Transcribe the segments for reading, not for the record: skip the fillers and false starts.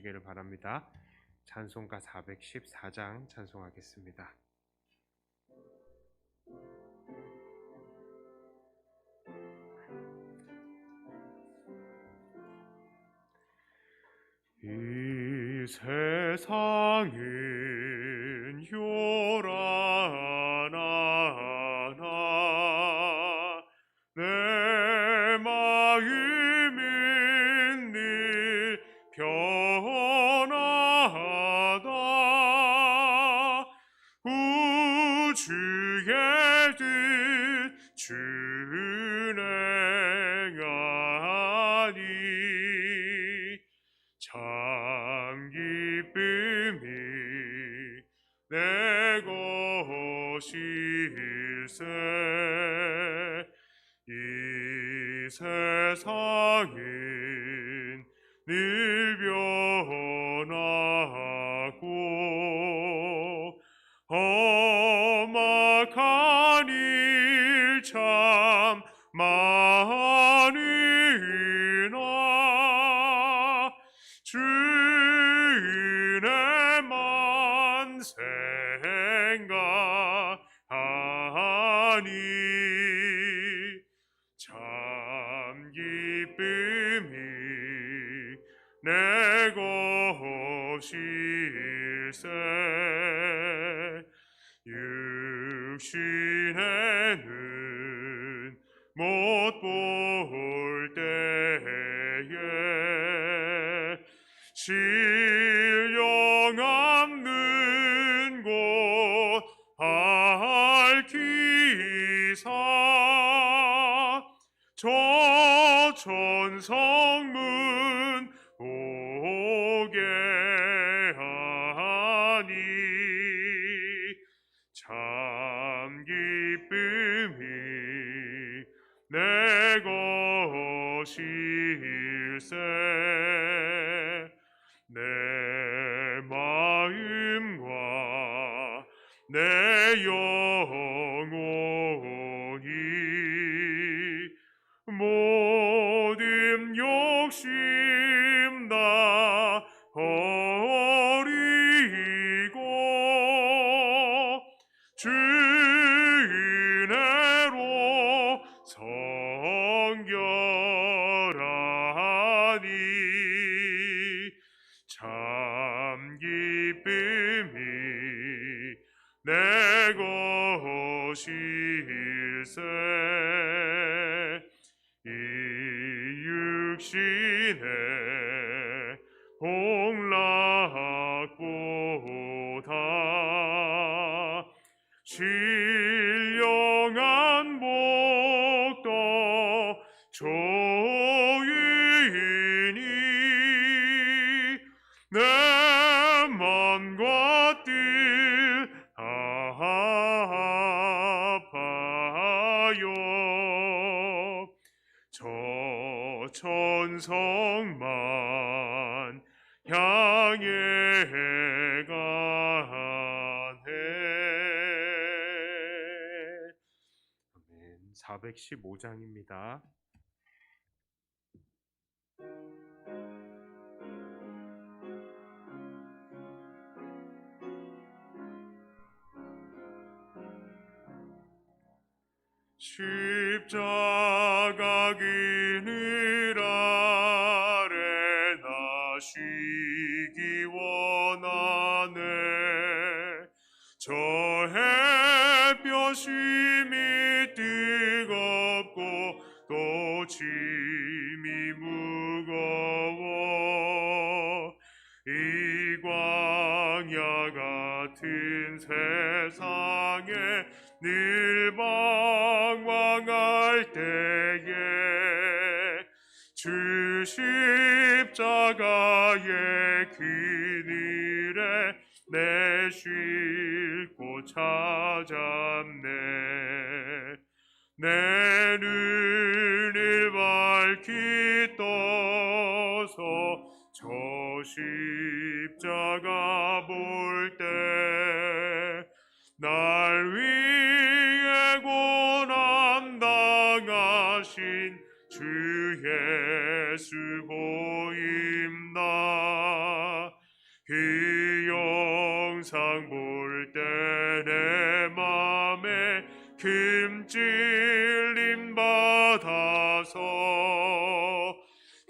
주시기를 바랍니다. 찬송가 414장 찬송하겠습니다. 이 세상은 요란하나 내 마음은 늘 편하다. 우주의 뜻 준행하니 참 기쁨이 내 것일세. 이 세상은 늘 변하고 험악한 일 참 많으나 주 은혜만 생각하니 참 기쁨이 내 것일세. 육신에는 못 볼 때에 신령 없는 곳 밝히사 저 천성문 오게 하니 참 기쁨이 내 것일세. 내 마음과 내 영혼이 모든 욕심 다 버리고 주 은혜로 성결하니 참 기쁨이 내 것일세. 이 육신의 복락보다 신령한 복도 좋으니 내 맘과 뜻 아파요. 저 천성만 향해 가네. 아멘. 415장입니다. 십자가 그늘 아래 나 쉬기 원하네. 저 햇볕이 뜨겁고 또 짐이 무거워 이 광야 같은 세상에 늘 방황할 때에 주 십자가의 그늘에 내 쉴 곳 찾았네. 내 눈을 밝히 떠서 저 십자가 볼 때 날 위해 고난 당하신 주 예수 보임나. 영상 볼 때 내 맘에 금찔림 받아서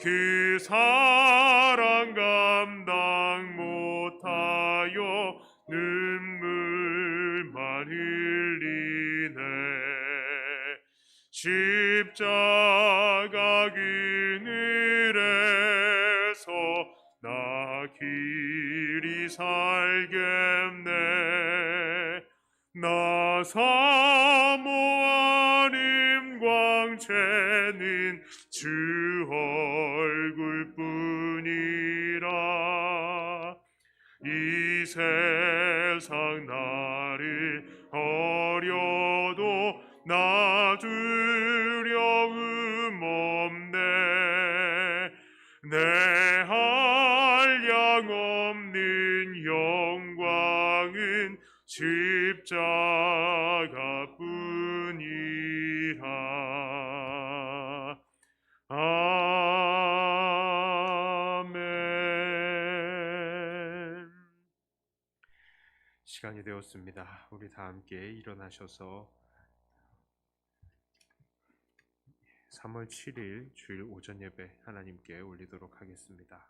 그 사랑 감당 못하여 눈물만 흘리네. 십자가 그늘에서 나 길이 살겠네. 나 사모 아님 광채는 주 얼굴뿐이라. 이 세상 나를 버려도 나 두려움 없네. 내 한량 없는 영광은 십자가뿐이라. 아멘. 시간이 되었습니다. 우리 다 함께 일어나셔서 3월 7일 주일 오전 예배 하나님께 올리도록 하겠습니다.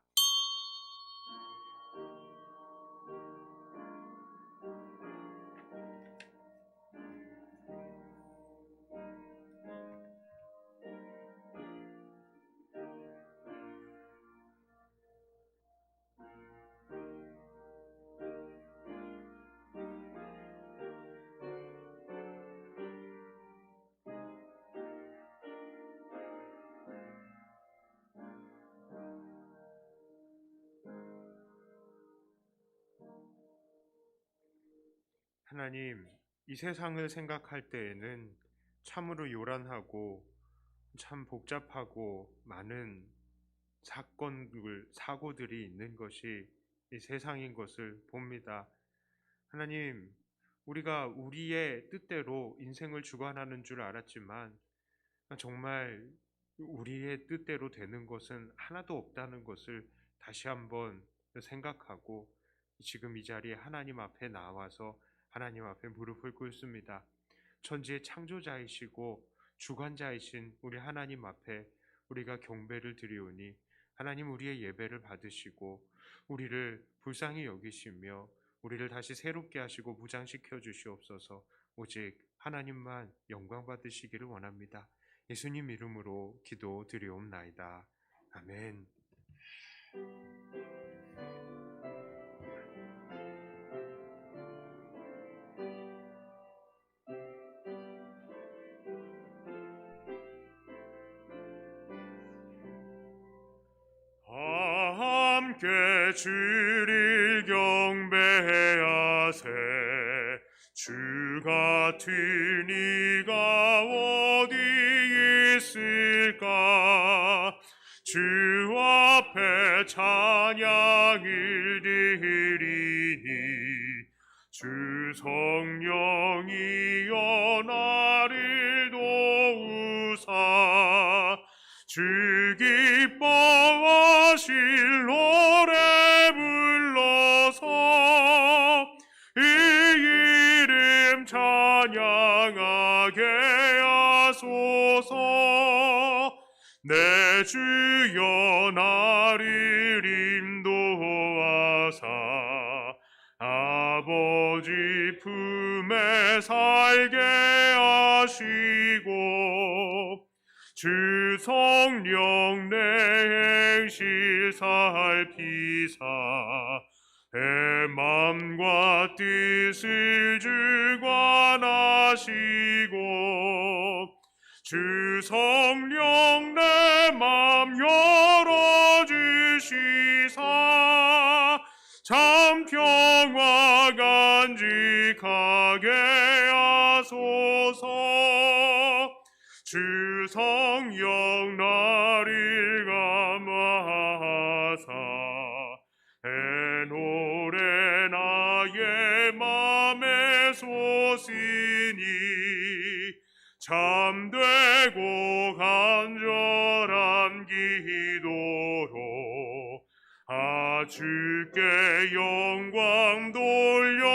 하나님, 이 세상을 생각할 때에는 참으로 요란하고 참 복잡하고 많은 사고들이 있는 것이 이 세상인 것을 봅니다. 하나님, 우리가 우리의 뜻대로 인생을 주관하는 줄 알았지만 정말 우리의 뜻대로 되는 것은 하나도 없다는 것을 다시 한번 생각하고 지금 이 자리에 하나님 앞에 나와서 하나님 앞에 무릎을 꿇습니다. 천지의 창조자이시고 주관자이신 우리 하나님 앞에 우리가 경배를 드리오니 하나님 우리의 예배를 받으시고 우리를 불쌍히 여기시며 우리를 다시 새롭게 하시고 무장시켜 주시옵소서. 오직 하나님만 영광 받으시기를 원합니다. 예수님 이름으로 기도드리옵나이다. 아멘. 함께 주를 경배하세. 주 같은 이가 어디 있을까. 주 앞에 찬양을 드리니 주 성령이여 나를 도우사. 주 기뻐하실 노래 불러서 이 이름 찬양하게 하소서. 내 주여 나를 인도하사 아버지 품에 살게 하시고 주 성령 내 행실 살피사 내 맘과 뜻을 주관하시고 주 성령 내 맘 열어주시사 참 평화 간직하게 하소서. 주 성령 나를 감화하사 내 노래 나의 맘에 솟으니 참되고 간절한 기도로 아주 주께 영광 돌려보내고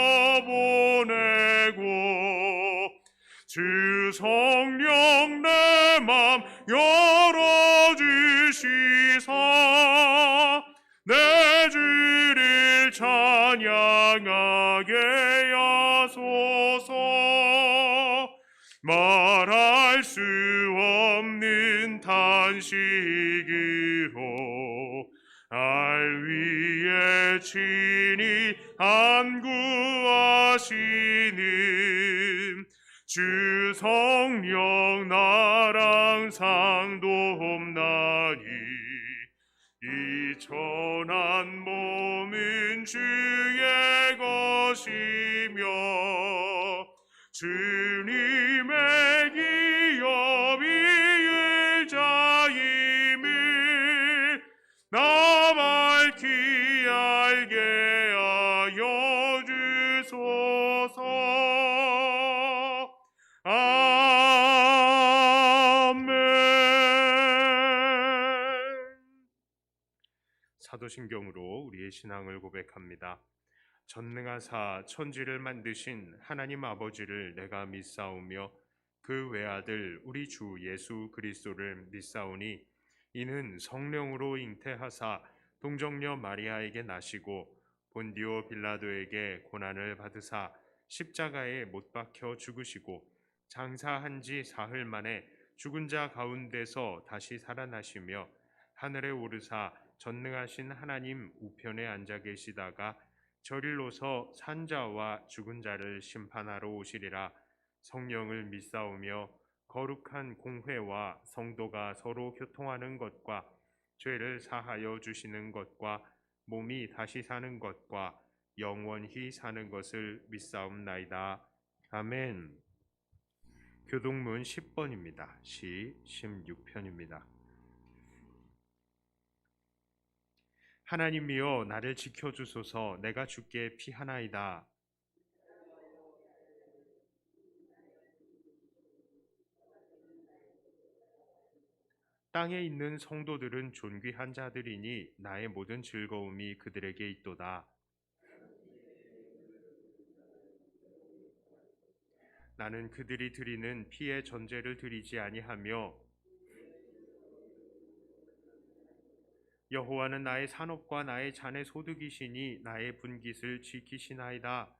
주 성령 내 맘 열어주시사 내 주를 찬양하게 하소서. 말할 수 없는 탄식으로 알 위에 친히 안구하시는 주 성령 나랑 상도옵나니 이 천한 몸은 주의 것이며 주님의 기업이 의자임을 나 밝히 알게 하여 주소서. 아멘. 사도신경으로 우리의 신앙을 고백합니다. 전능하사 천지를 만드신 하나님 아버지를 내가 믿사오며 그 외아들 우리 주 예수 그리스도를 믿사오니 이는 성령으로 잉태하사 동정녀 마리아에게 나시고 본디오 빌라도에게 고난을 받으사 십자가에 못 박혀 죽으시고 장사한 지 사흘 만에 죽은 자 가운데서 다시 살아나시며 하늘에 오르사 전능하신 하나님 우편에 앉아 계시다가 저릴로서 산자와 죽은 자를 심판하러 오시리라. 성령을 믿사오며 거룩한 공회와 성도가 서로 교통하는 것과 죄를 사하여 주시는 것과 몸이 다시 사는 것과 영원히 사는 것을 믿사옵나이다. 아멘. 교동문 10번입니다. 시 16편입니다. 하나님이여 나를 지켜주소서. 내가 주께 피하나이다. 땅에 있는 성도들은 존귀한 자들이니 나의 모든 즐거움이 그들에게 있도다. 나는 그들이 드리는 피의 전제를 드리지 아니하며 여호와는 나의 산업과 나의 잔의 소득이시니 나의 분깃을 지키시나이다.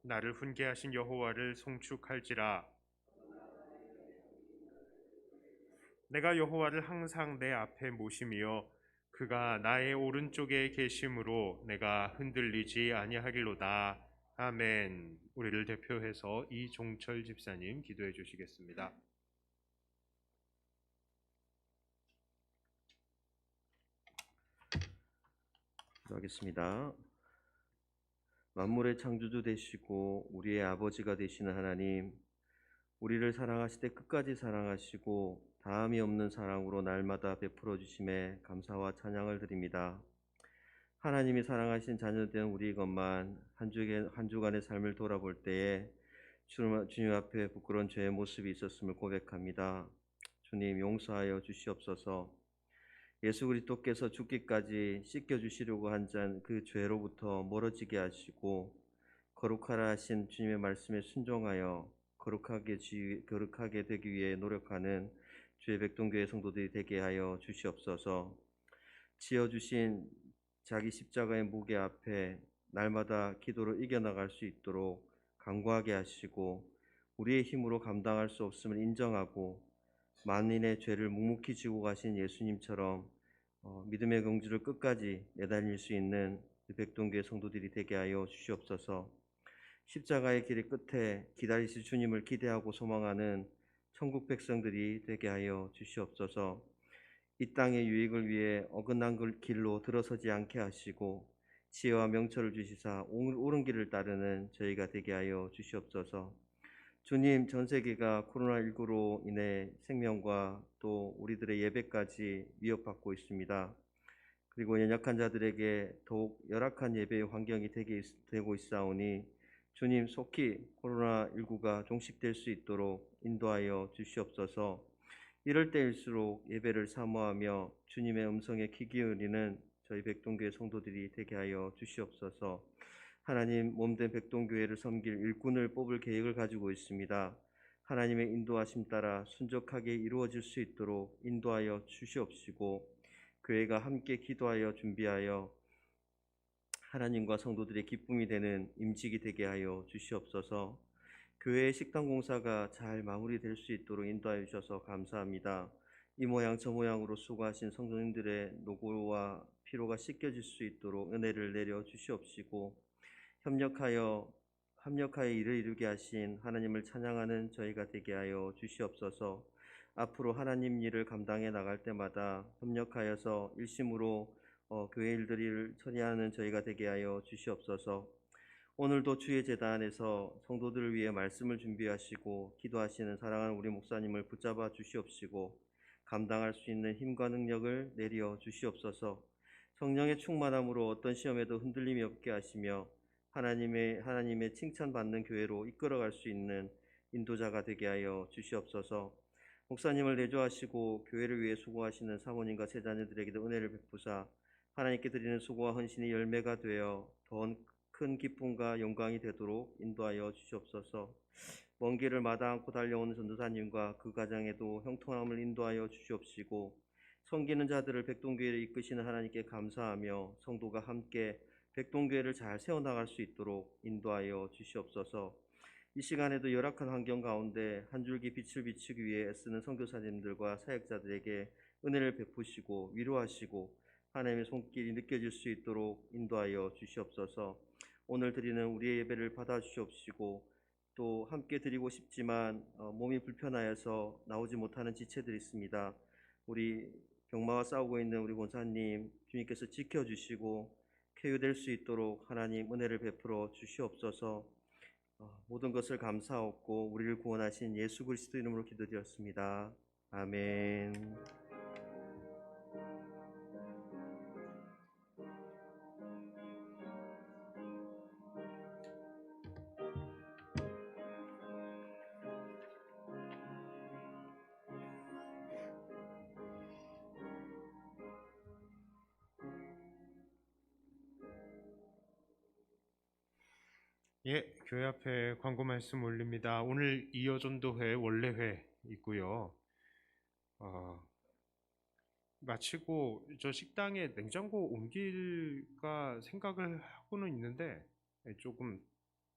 나를 훈계하신 여호와를 송축할지라. 내가 여호와를 항상 내 앞에 모심이여 그가 나의 오른쪽에 계심으로 내가 흔들리지 아니하리로다. 아멘. 우리를 대표해서 이종철 집사님 기도해 주시겠습니다. 기도하겠습니다. 만물의 창조주 되시고 우리의 아버지가 되시는 하나님, 우리를 사랑하시되 끝까지 사랑하시고 다함이 없는 사랑으로 날마다 베풀어 주심에 감사와 찬양을 드립니다. 하나님이 사랑하신 자녀된 우리 것만 한 주간의 삶을 돌아볼 때에 주님 앞에 부끄러운 죄의 모습이 있었음을 고백합니다. 주님 용서하여 주시옵소서. 예수 그리스도께서 죽기까지 씻겨주시려고 한 그 죄로부터 멀어지게 하시고 거룩하라 하신 주님의 말씀에 순종하여 거룩하게 되기 위해 노력하는 주의 백동교회 성도들이 되게 하여 주시옵소서. 지어주신 자기 십자가의 무게 앞에 날마다 기도로 이겨나갈 수 있도록 간구하게 하시고 우리의 힘으로 감당할 수 없음을 인정하고 만인의 죄를 묵묵히 지고 가신 예수님처럼 믿음의 긍지를 끝까지 내달릴 수 있는 백동교회 성도들이 되게 하여 주시옵소서. 십자가의 길 끝에 기다리실 주님을 기대하고 소망하는 천국 백성들이 되게 하여 주시옵소서. 이 땅의 유익을 위해 어긋난 길로 들어서지 않게 하시고 지혜와 명철을 주시사 옳은 길을 따르는 저희가 되게 하여 주시옵소서. 주님, 전 세계가 코로나19로 인해 생명과 또 우리들의 예배까지 위협받고 있습니다. 그리고 연약한 자들에게 더욱 열악한 예배의 환경이 되고 있사오니 주님, 속히 코로나19가 종식될 수 있도록 인도하여 주시옵소서. 이럴 때일수록 예배를 사모하며 주님의 음성에 귀 기울이는 저희 백동교회 성도들이 되게 하여 주시옵소서. 하나님, 몸된 백동교회를 섬길 일꾼을 뽑을 계획을 가지고 있습니다. 하나님의 인도하심 따라 순적하게 이루어질 수 있도록 인도하여 주시옵시고, 교회가 함께 기도하여 준비하여 하나님과 성도들의 기쁨이 되는 임직이 되게 하여 주시옵소서. 교회의 식당 공사가 잘 마무리될 수 있도록 인도하여 주셔서 감사합니다. 이 모양 저 모양으로 수고하신 성도님들의 노고와 피로가 씻겨질 수 있도록 은혜를 내려 주시옵시고, 협력하여 일을 이루게 하신 하나님을 찬양하는 저희가 되게 하여 주시옵소서. 앞으로 하나님 일을 감당해 나갈 때마다 협력하여서 일심으로 교회 일들을 처리하는 저희가 되게 하여 주시옵소서. 오늘도 주의 제단 안에서 성도들을 위해 말씀을 준비하시고 기도하시는 사랑하는 우리 목사님을 붙잡아 주시옵시고, 감당할 수 있는 힘과 능력을 내려 주시옵소서. 성령의 충만함으로 어떤 시험에도 흔들림이 없게 하시며 하나님의 칭찬받는 교회로 이끌어갈 수 있는 인도자가 되게 하여 주시옵소서. 목사님을 내조하시고 교회를 위해 수고하시는 사모님과 세자녀들에게도 은혜를 베푸사 하나님께 드리는 수고와 헌신이 열매가 되어 더 큰 기쁨과 영광이 되도록 인도하여 주시옵소서. 먼 길을 마다 않고 달려오는 전도사님과 그 가정에도 형통함을 인도하여 주시옵시고, 섬기는 자들을 백동교회를 이끄시는 하나님께 감사하며 성도가 함께 백동교회를 잘 세워나갈 수 있도록 인도하여 주시옵소서. 이 시간에도 열악한 환경 가운데 한 줄기 빛을 비추기 위해 애쓰는 선교사님들과 사역자들에게 은혜를 베푸시고 위로하시고 하나님의 손길이 느껴질 수 있도록 인도하여 주시옵소서. 오늘 드리는 우리의 예배를 받아주시옵시고, 또 함께 드리고 싶지만 몸이 불편하여서 나오지 못하는 지체들이 있습니다. 우리 병마와 싸우고 있는 우리 권사님 주님께서 지켜주시고 쾌유될 수 있도록 하나님 은혜를 베풀어 주시옵소서. 모든 것을 감사하옵고 우리를 구원하신 예수 그리스도 이름으로 기도드렸습니다. 아멘. 예, 교회 앞에 광고 말씀 올립니다. 오늘 이어전도회 원래회 있고요. 마치고 저 식당에 냉장고 옮길까 생각을 하고는 있는데 조금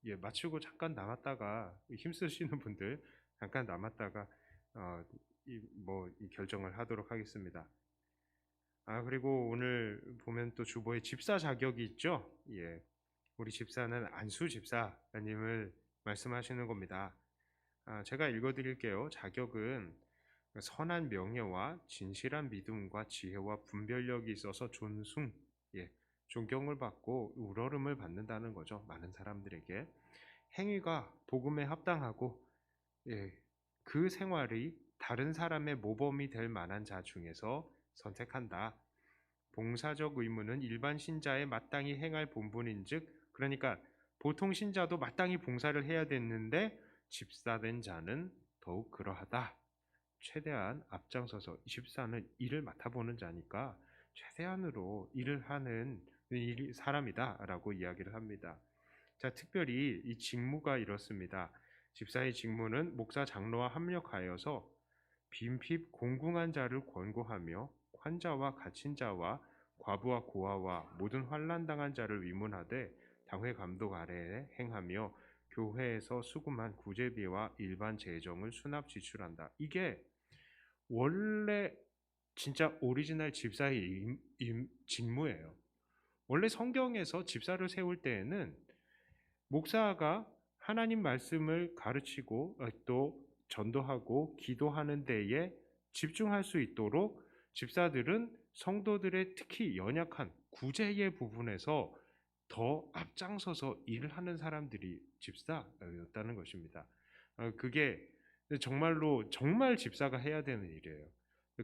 마치고 잠깐 남았다가 힘쓰시는 분들 잠깐 남았다가 이 결정을 하도록 하겠습니다. 그리고 오늘 보면 또 주보에 집사 자격이 있죠. 예, 우리 집사는 안수 집사님을 말씀하시는 겁니다. 제가 읽어드릴게요. 자격은 선한 명예와 진실한 믿음과 지혜와 분별력이 있어서 존경을 받고 우러름을 받는다는 거죠. 많은 사람들에게 행위가 복음에 합당하고 그 생활이 다른 사람의 모범이 될 만한 자 중에서 선택한다. 봉사적 의무는 일반 신자의 마땅히 행할 본분인즉, 그러니까 보통 신자도 마땅히 봉사를 해야 됐는데 집사된 자는 더욱 그러하다. 최대한 앞장서서 집사는 일을 맡아보는 자니까 최대한으로 일을 하는 사람이다 라고 이야기를 합니다. 자, 특별히 이 직무가 이렇습니다. 집사의 직무는 목사 장로와 합력하여서 빈핍 공궁한 자를 권고하며 환자와 갇힌 자와 과부와 고아와 모든 환난 당한 자를 위문하되 당회 감독 아래에 행하며 교회에서 수금한 구제비와 일반 재정을 수납 지출한다. 이게 원래 진짜 오리지널 집사의 직무예요. 원래 성경에서 집사를 세울 때에는 목사가 하나님 말씀을 가르치고 또 전도하고 기도하는 데에 집중할 수 있도록 집사들은 성도들의 특히 연약한 구제의 부분에서 더 앞장서서 일을 하는 사람들이 집사였다는 것입니다. 그게 정말로 정말 집사가 해야 되는 일이에요.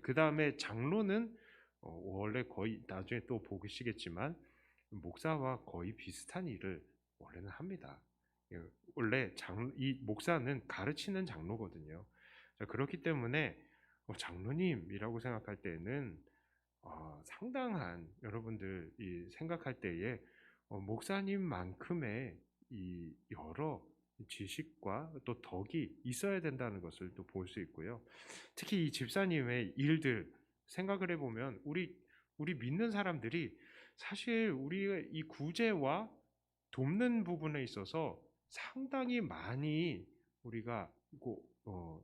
그 다음에 장로는 원래 거의 나중에 또 보시겠지만 목사와 거의 비슷한 일을 원래는 합니다. 예, 원래 이 목사는 가르치는 장로거든요. 자, 그렇기 때문에 장로님이라고 생각할 때는 상당한 여러분들이 생각할 때에 목사님만큼의 이 여러 지식과 또 덕이 있어야 된다는 것을 또 볼 수 있고요. 특히 이 집사님의 일들 생각을 해보면 우리 믿는 사람들이 사실 우리의 이 구제와 돕는 부분에 있어서 상당히 많이 우리가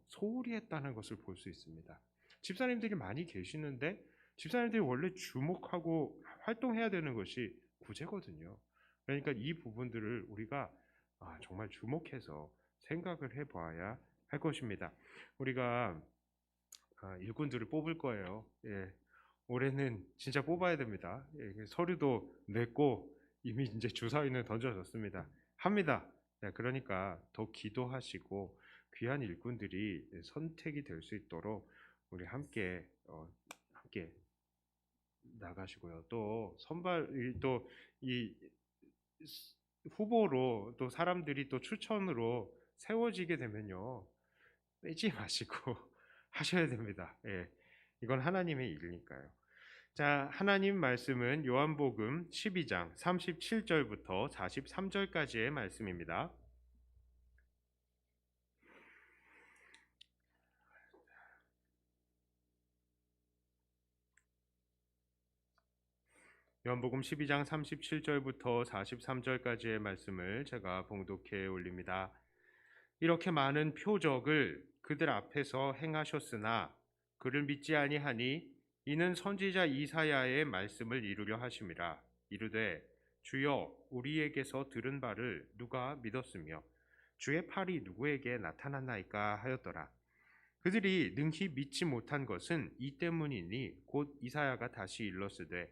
소홀히 했다는 것을 볼 수 있습니다. 집사님들이 많이 계시는데 집사님들이 원래 주목하고 활동해야 되는 것이 구제거든요. 그러니까 이 부분들을 우리가 정말 주목해서 생각을 해봐야 할 것입니다. 우리가 일꾼들을 뽑을 거예요. 예, 올해는 진짜 뽑아야 됩니다. 예, 서류도 냈고 이미 이제 주사위는 던져졌습니다. 합니다. 네, 그러니까 더 기도하시고 귀한 일꾼들이 선택이 될 수 있도록 우리 함께 나가시고요. 또 선발 또 이 후보로 또 사람들이 또 추천으로 세워지게 되면요, 빼지 마시고 하셔야 됩니다. 예, 이건 하나님의 일이니까요. 자, 하나님 말씀은 요한복음 12장 37절부터 43절까지의 말씀입니다. 요한복음 12장 37절부터 43절까지의 말씀을 제가 봉독해 올립니다. 이렇게 많은 표적을 그들 앞에서 행하셨으나 그를 믿지 아니하니 이는 선지자 이사야의 말씀을 이루려 하심이라. 이르되 주여 우리에게서 들은 바를 누가 믿었으며 주의 팔이 누구에게 나타났나이까 하였더라. 그들이 능히 믿지 못한 것은 이 때문이니 곧 이사야가 다시 일렀으되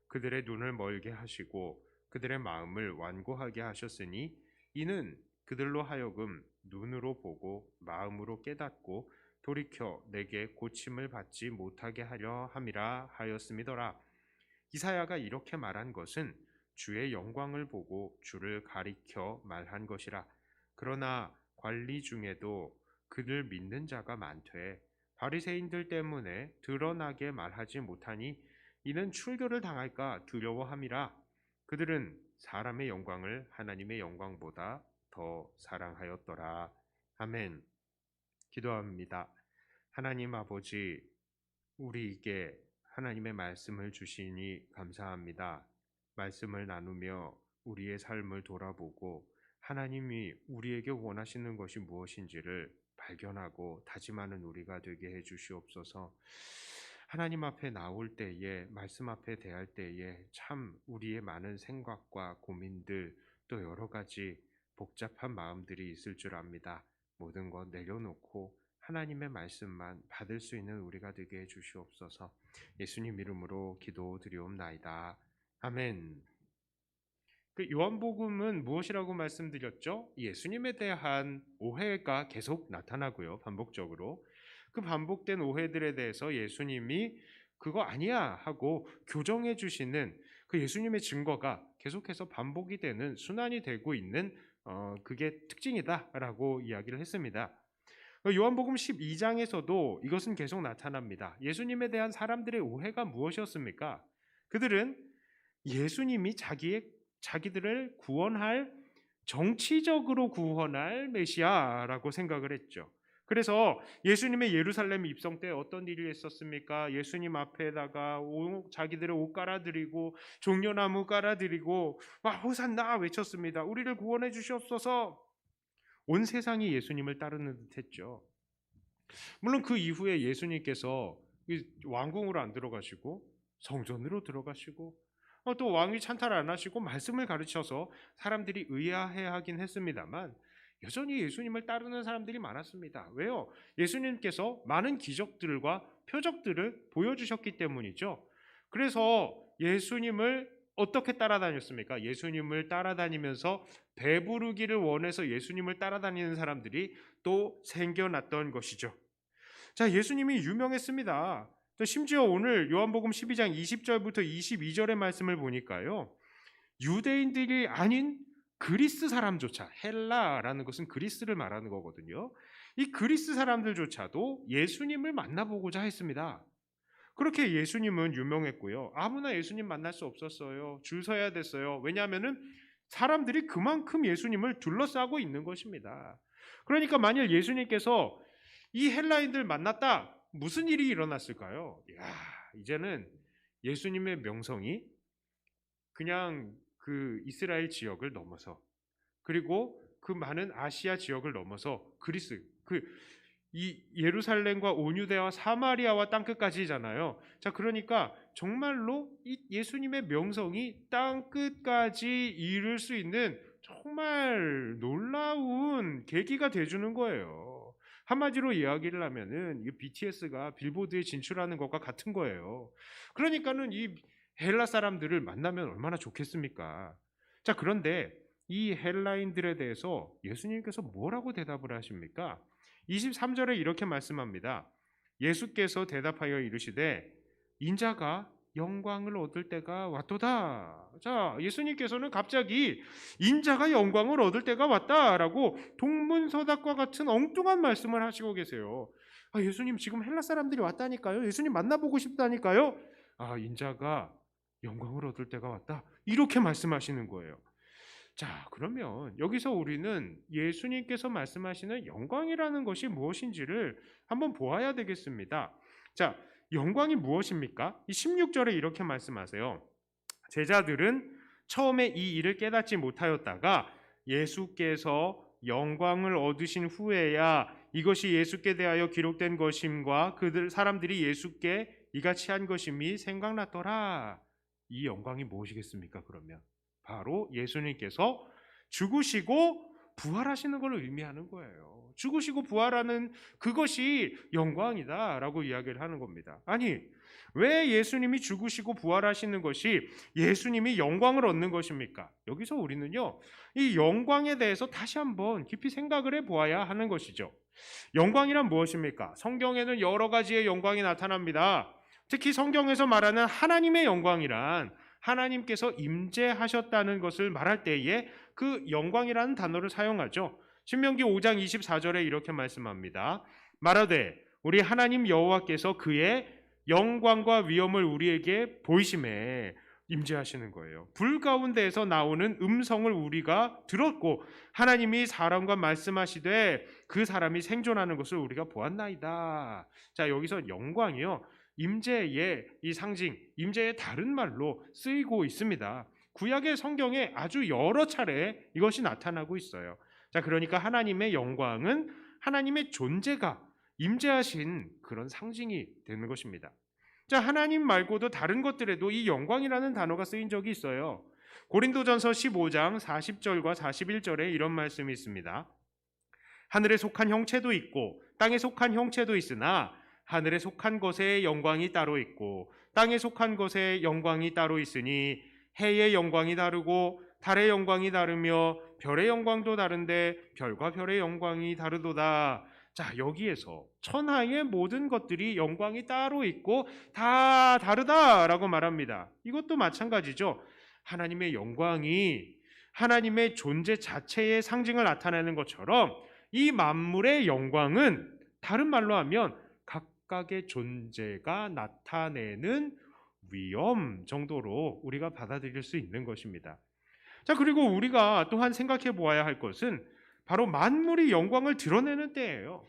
그들의 눈을 멀게 하시고 그들의 마음을 완고하게 하셨으니 이는 그들로 하여금 눈으로 보고 마음으로 깨닫고 돌이켜 내게 고침을 받지 못하게 하려 함이라 하였음이더라. 이사야가 이렇게 말한 것은 주의 영광을 보고 주를 가리켜 말한 것이라. 그러나 관리 중에도 그를 믿는 자가 많되 바리새인들 때문에 드러나게 말하지 못하니 이는 출교를 당할까 두려워함이라. 그들은 사람의 영광을 하나님의 영광보다 더 사랑하였더라. 아멘. 기도합니다. 하나님 아버지, 우리에게 하나님의 말씀을 주시니 감사합니다. 말씀을 나누며 우리의 삶을 돌아보고 하나님이 우리에게 원하시는 것이 무엇인지를 발견하고 다짐하는 우리가 되게 해 주시옵소서. 하나님 앞에 나올 때에, 말씀 앞에 대할 때에 참 우리의 많은 생각과 고민들, 또 여러 가지 복잡한 마음들이 있을 줄 압니다. 모든 것 내려놓고 하나님의 말씀만 받을 수 있는 우리가 되게 해 주시옵소서. 예수님 이름으로 기도드리옵나이다. 아멘. 그 요한복음은 무엇이라고 말씀드렸죠? 예수님에 대한 오해가 계속 나타나고요. 반복적으로. 그 반복된 오해들에 대해서 예수님이 그거 아니야 하고 교정해 주시는 그 예수님의 증거가 계속해서 반복이 되는, 순환이 되고 있는 그게 특징이다라고 이야기를 했습니다. 요한복음 12장에서도 이것은 계속 나타납니다. 예수님에 대한 사람들의 오해가 무엇이었습니까? 그들은 예수님이 자기들을 구원할, 정치적으로 구원할 메시아라고 생각을 했죠. 그래서 예수님의 예루살렘 입성 때 어떤 일이 있었습니까? 예수님 앞에다가 자기들의 옷 깔아드리고 종려나무 깔아드리고 막 호산나 외쳤습니다. 우리를 구원해 주시옵소서. 온 세상이 예수님을 따르는 듯했죠. 물론 그 이후에 예수님께서 왕궁으로 안 들어가시고 성전으로 들어가시고 또 왕위 찬탈 안 하시고 말씀을 가르쳐서 사람들이 의아해하긴 했습니다만 여전히 예수님을 따르는 사람들이 많았습니다. 왜요? 예수님께서 많은 기적들과 표적들을 보여주셨기 때문이죠. 그래서 예수님을 어떻게 따라다녔습니까? 예수님을 따라다니면서 배부르기를 원해서 예수님을 따라다니는 사람들이 또 생겨났던 것이죠. 자, 예수님이 유명했습니다. 또 심지어 오늘 요한복음 12장 20절부터 22절의 말씀을 보니까요, 유대인들이 아닌 그리스 사람조차, 헬라라는 것은 그리스를 말하는 거거든요. 이 그리스 사람들조차도 예수님을 만나보고자 했습니다. 그렇게 예수님은 유명했고요. 아무나 예수님 만날 수 없었어요. 줄 서야 됐어요. 왜냐하면은 사람들이 그만큼 예수님을 둘러싸고 있는 것입니다. 그러니까 만일 예수님께서 이 헬라인들 만났다, 무슨 일이 일어났을까요? 이제는 예수님의 명성이 그냥 그 이스라엘 지역을 넘어서, 그리고 그 많은 아시아 지역을 넘어서 그리스, 이 예루살렘과 온유대와 사마리아와 땅끝까지잖아요. 자, 그러니까 정말로 이 예수님의 명성이 땅끝까지 이룰 수 있는 정말 놀라운 계기가 돼주는 거예요. 한마디로 이야기를 하면은 이 BTS가 빌보드에 진출하는 것과 같은 거예요. 그러니까는 이 헬라 사람들을 만나면 얼마나 좋겠습니까? 자, 그런데 이 헬라인들에 대해서 예수님께서 뭐라고 대답을 하십니까? 23절에 이렇게 말씀합니다. 예수께서 대답하여 이르시되 인자가 영광을 얻을 때가 왔도다. 자, 예수님께서는 갑자기 인자가 영광을 얻을 때가 왔다라고 동문서답과 같은 엉뚱한 말씀을 하시고 계세요. 예수님 지금 헬라 사람들이 왔다니까요. 예수님 만나보고 싶다니까요. 인자가 영광을 얻을 때가 왔다. 이렇게 말씀하시는 거예요. 자, 그러면 여기서 우리는 예수님께서 말씀하시는 영광이라는 것이 무엇인지를 한번 보아야 되겠습니다. 자, 영광이 무엇입니까? 이 16절에 이렇게 말씀하세요. 제자들은 처음에 이 일을 깨닫지 못하였다가 예수께서 영광을 얻으신 후에야 이것이 예수께 대하여 기록된 것임과 그들 사람들이 예수께 이같이 한 것임이 생각났더라. 이 영광이 무엇이겠습니까? 그러면 바로 예수님께서 죽으시고 부활하시는 걸 의미하는 거예요. 죽으시고 부활하는 그것이 영광이다라고 이야기를 하는 겁니다. 아니, 왜 예수님이 죽으시고 부활하시는 것이 예수님이 영광을 얻는 것입니까? 여기서 우리는요, 이 영광에 대해서 다시 한번 깊이 생각을 해보아야 하는 것이죠. 영광이란 무엇입니까? 성경에는 여러 가지의 영광이 나타납니다. 특히 성경에서 말하는 하나님의 영광이란 하나님께서 임재하셨다는 것을 말할 때에 그 영광이라는 단어를 사용하죠. 신명기 5장 24절에 이렇게 말씀합니다. 말하되 우리 하나님 여호와께서 그의 영광과 위엄을 우리에게 보이심에 임재하시는 거예요. 불 가운데에서 나오는 음성을 우리가 들었고 하나님이 사람과 말씀하시되 그 사람이 생존하는 것을 우리가 보았나이다. 자, 여기서 영광이요, 임재의 이 상징, 임재의 다른 말로 쓰이고 있습니다. 구약의 성경에 아주 여러 차례 이것이 나타나고 있어요. 자, 그러니까 하나님의 영광은 하나님의 존재가 임재하신 그런 상징이 되는 것입니다. 자, 하나님 말고도 다른 것들에도 이 영광이라는 단어가 쓰인 적이 있어요. 고린도전서 15장 40절과 41절에 이런 말씀이 있습니다. 하늘에 속한 형체도 있고 땅에 속한 형체도 있으나 하늘에 속한 것의 영광이 따로 있고 땅에 속한 것의 영광이 따로 있으니 해의 영광이 다르고 달의 영광이 다르며 별의 영광도 다른데 별과 별의 영광이 다르도다. 자, 여기에서 천하의 모든 것들이 영광이 따로 있고 다 다르다라고 말합니다. 이것도 마찬가지죠. 하나님의 영광이 하나님의 존재 자체의 상징을 나타내는 것처럼 이 만물의 영광은 다른 말로 하면 각각의 존재가 나타내는 위엄 정도로 우리가 받아들일 수 있는 것입니다. 자, 그리고 우리가 또한 생각해 보아야 할 것은 바로 만물이 영광을 드러내는 때예요.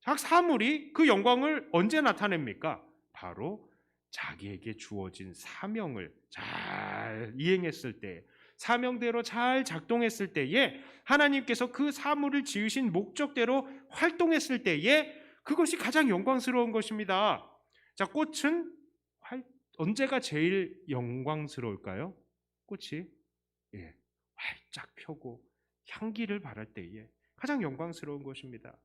각 사물이 그 영광을 언제 나타냅니까? 바로 자기에게 주어진 사명을 잘 이행했을 때, 사명대로 잘 작동했을 때에, 하나님께서 그 사물을 지으신 목적대로 활동했을 때에 그것이 가장 영광스러운 것입니다. 자, 꽃은 언제가 제일 영광스러울까요? 꽃이 활짝 펴고 향기를 발할 때에 가장 영광스러운 것입니다.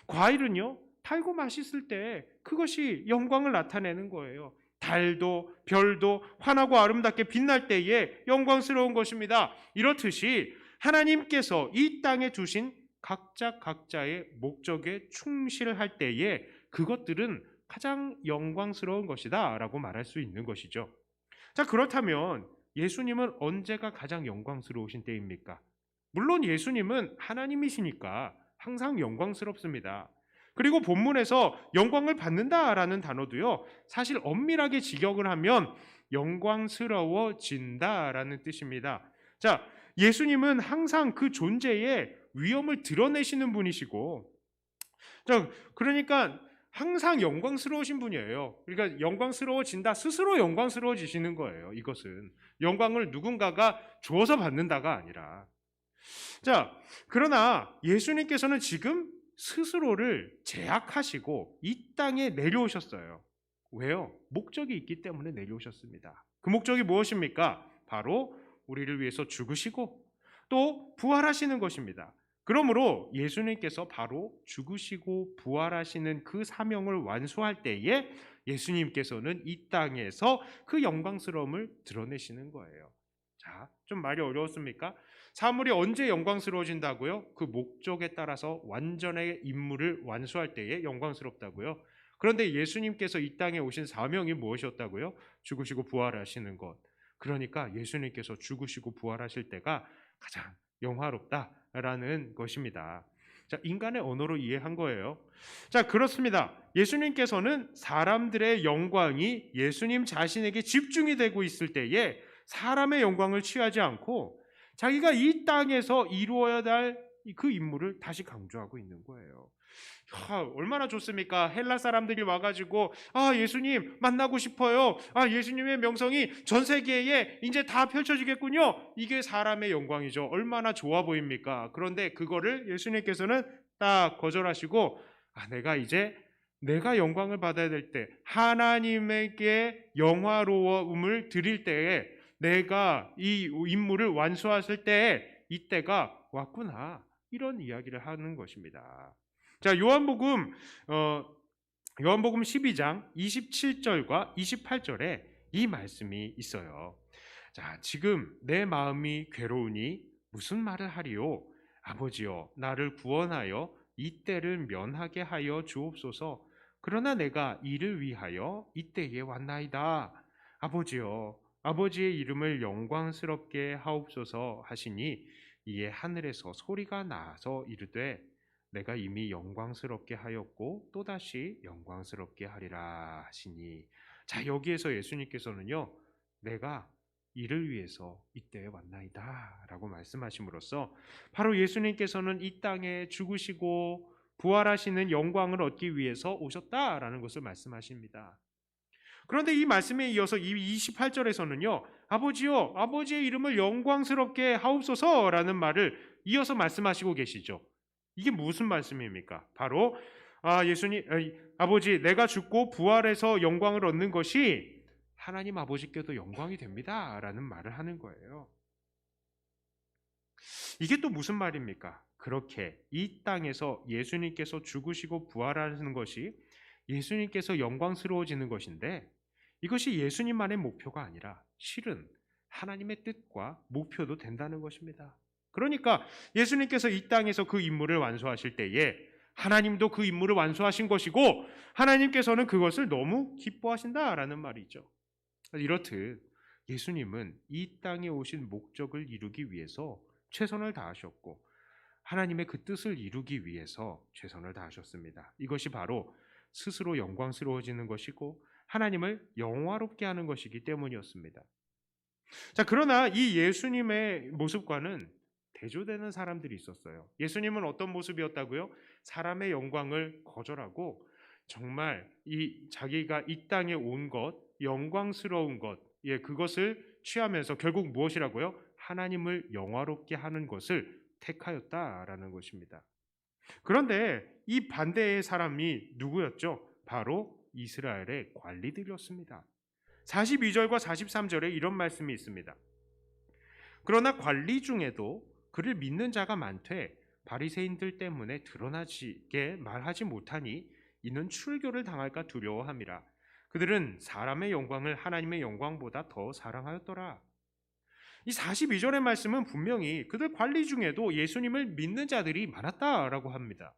과일은요, 달고 맛있을 때 그것이 영광을 나타내는 거예요. 달도 별도 환하고 아름답게 빛날 때에 영광스러운 것입니다. 이렇듯이 하나님께서 이 땅에 두신 각자의 목적에 충실할 때에 그것들은 가장 영광스러운 것이다 라고 말할 수 있는 것이죠. 자, 그렇다면 예수님은 언제가 가장 영광스러우신 때입니까? 물론 예수님은 하나님이시니까 항상 영광스럽습니다. 그리고 본문에서 영광을 받는다라는 단어도요, 사실 엄밀하게 직역을 하면 영광스러워진다라는 뜻입니다. 자, 예수님은 항상 그 존재의 위엄을 드러내시는 분이시고, 자, 그러니까 항상 영광스러우신 분이에요. 그러니까 영광스러워진다, 스스로 영광스러워지시는 거예요. 이것은 영광을 누군가가 주어서 받는다가 아니라. 자, 그러나 예수님께서는 지금 스스로를 제약하시고 이 땅에 내려오셨어요. 왜요? 목적이 있기 때문에 내려오셨습니다. 그 목적이 무엇입니까? 바로 우리를 위해서 죽으시고 또 부활하시는 것입니다. 그러므로 예수님께서 바로 죽으시고 부활하시는 그 사명을 완수할 때에 예수님께서는 이 땅에서 그 영광스러움을 드러내시는 거예요. 자, 좀 말이 어려웠습니까? 사물이 언제 영광스러워진다고요? 그 목적에 따라서 완전의 임무를 완수할 때에 영광스럽다고요. 그런데 예수님께서 이 땅에 오신 사명이 무엇이었다고요? 죽으시고 부활하시는 것. 그러니까 예수님께서 죽으시고 부활하실 때가 가장 영화롭다라는 것입니다. 자, 인간의 언어로 이해한 거예요. 자, 그렇습니다. 예수님께서는 사람들의 영광이 예수님 자신에게 집중이 되고 있을 때에 사람의 영광을 취하지 않고 자기가 이 땅에서 이루어야 할 그 임무를 다시 강조하고 있는 거예요. 얼마나 좋습니까? 헬라 사람들이 와가지고 예수님 만나고 싶어요. 예수님의 명성이 전 세계에 이제 다 펼쳐지겠군요. 이게 사람의 영광이죠. 얼마나 좋아 보입니까? 그런데 그거를 예수님께서는 딱 거절하시고 내가 영광을 받아야 될 때, 하나님에게 영화로움을 드릴 때에 내가 이 임무를 완수하실 때에 이때가 왔구나, 이런 이야기를 하는 것입니다. 자, 요한복음 12장 27절과 28절에 이 말씀이 있어요. 자, 지금 내 마음이 괴로우니 무슨 말을 하리요? 아버지여, 나를 구원하여 이때를 면하게 하여 주옵소서. 그러나 내가 이를 위하여 이때에 왔나이다. 아버지여, 아버지의 이름을 영광스럽게 하옵소서 하시니 이에 하늘에서 소리가 나서 이르되 내가 이미 영광스럽게 하였고 또다시 영광스럽게 하리라 하시니. 자, 여기에서 예수님께서는요, 내가 이를 위해서 이때에 왔나이다 라고 말씀하심으로써 바로 예수님께서는 이 땅에 죽으시고 부활하시는 영광을 얻기 위해서 오셨다라는 것을 말씀하십니다. 그런데 이 말씀에 이어서 이 28절에서는요, 아버지요, 아버지의 이름을 영광스럽게 하옵소서라는 말을 이어서 말씀하시고 계시죠. 이게 무슨 말씀입니까? 바로 아버지, 내가 죽고 부활해서 영광을 얻는 것이 하나님 아버지께도 영광이 됩니다 라는 말을 하는 거예요. 이게 또 무슨 말입니까? 그렇게 이 땅에서 예수님께서 죽으시고 부활하시는 것이 예수님께서 영광스러워지는 것인데, 이것이 예수님만의 목표가 아니라 실은 하나님의 뜻과 목표도 된다는 것입니다. 그러니까 예수님께서 이 땅에서 그 임무를 완수하실 때에 하나님도 그 임무를 완수하신 것이고 하나님께서는 그것을 너무 기뻐하신다라는 말이죠. 이렇듯 예수님은 이 땅에 오신 목적을 이루기 위해서 최선을 다하셨고 하나님의 그 뜻을 이루기 위해서 최선을 다하셨습니다. 이것이 바로 스스로 영광스러워지는 것이고 하나님을 영화롭게 하는 것이기 때문이었습니다. 자, 그러나 이 예수님의 모습과는 대조되는 사람들이 있었어요. 예수님은 어떤 모습이었다고요? 사람의 영광을 거절하고 정말 자기가 이 땅에 온 것, 영광스러운 것, 그것을 취하면서 결국 무엇이라고요? 하나님을 영화롭게 하는 것을 택하였다라는 것입니다. 그런데 이 반대의 사람이 누구였죠? 바로 이스라엘의 관리들이었습니다. 42절과 43절에 이런 말씀이 있습니다. 그러나 관리 중에도 그를 믿는 자가 많되 바리새인들 때문에 드러나지게 말하지 못하니 이는 출교를 당할까 두려워함이라. 그들은 사람의 영광을 하나님의 영광보다 더 사랑하였더라. 이 42절의 말씀은 분명히 그들 관리 중에도 예수님을 믿는 자들이 많았다라고 합니다.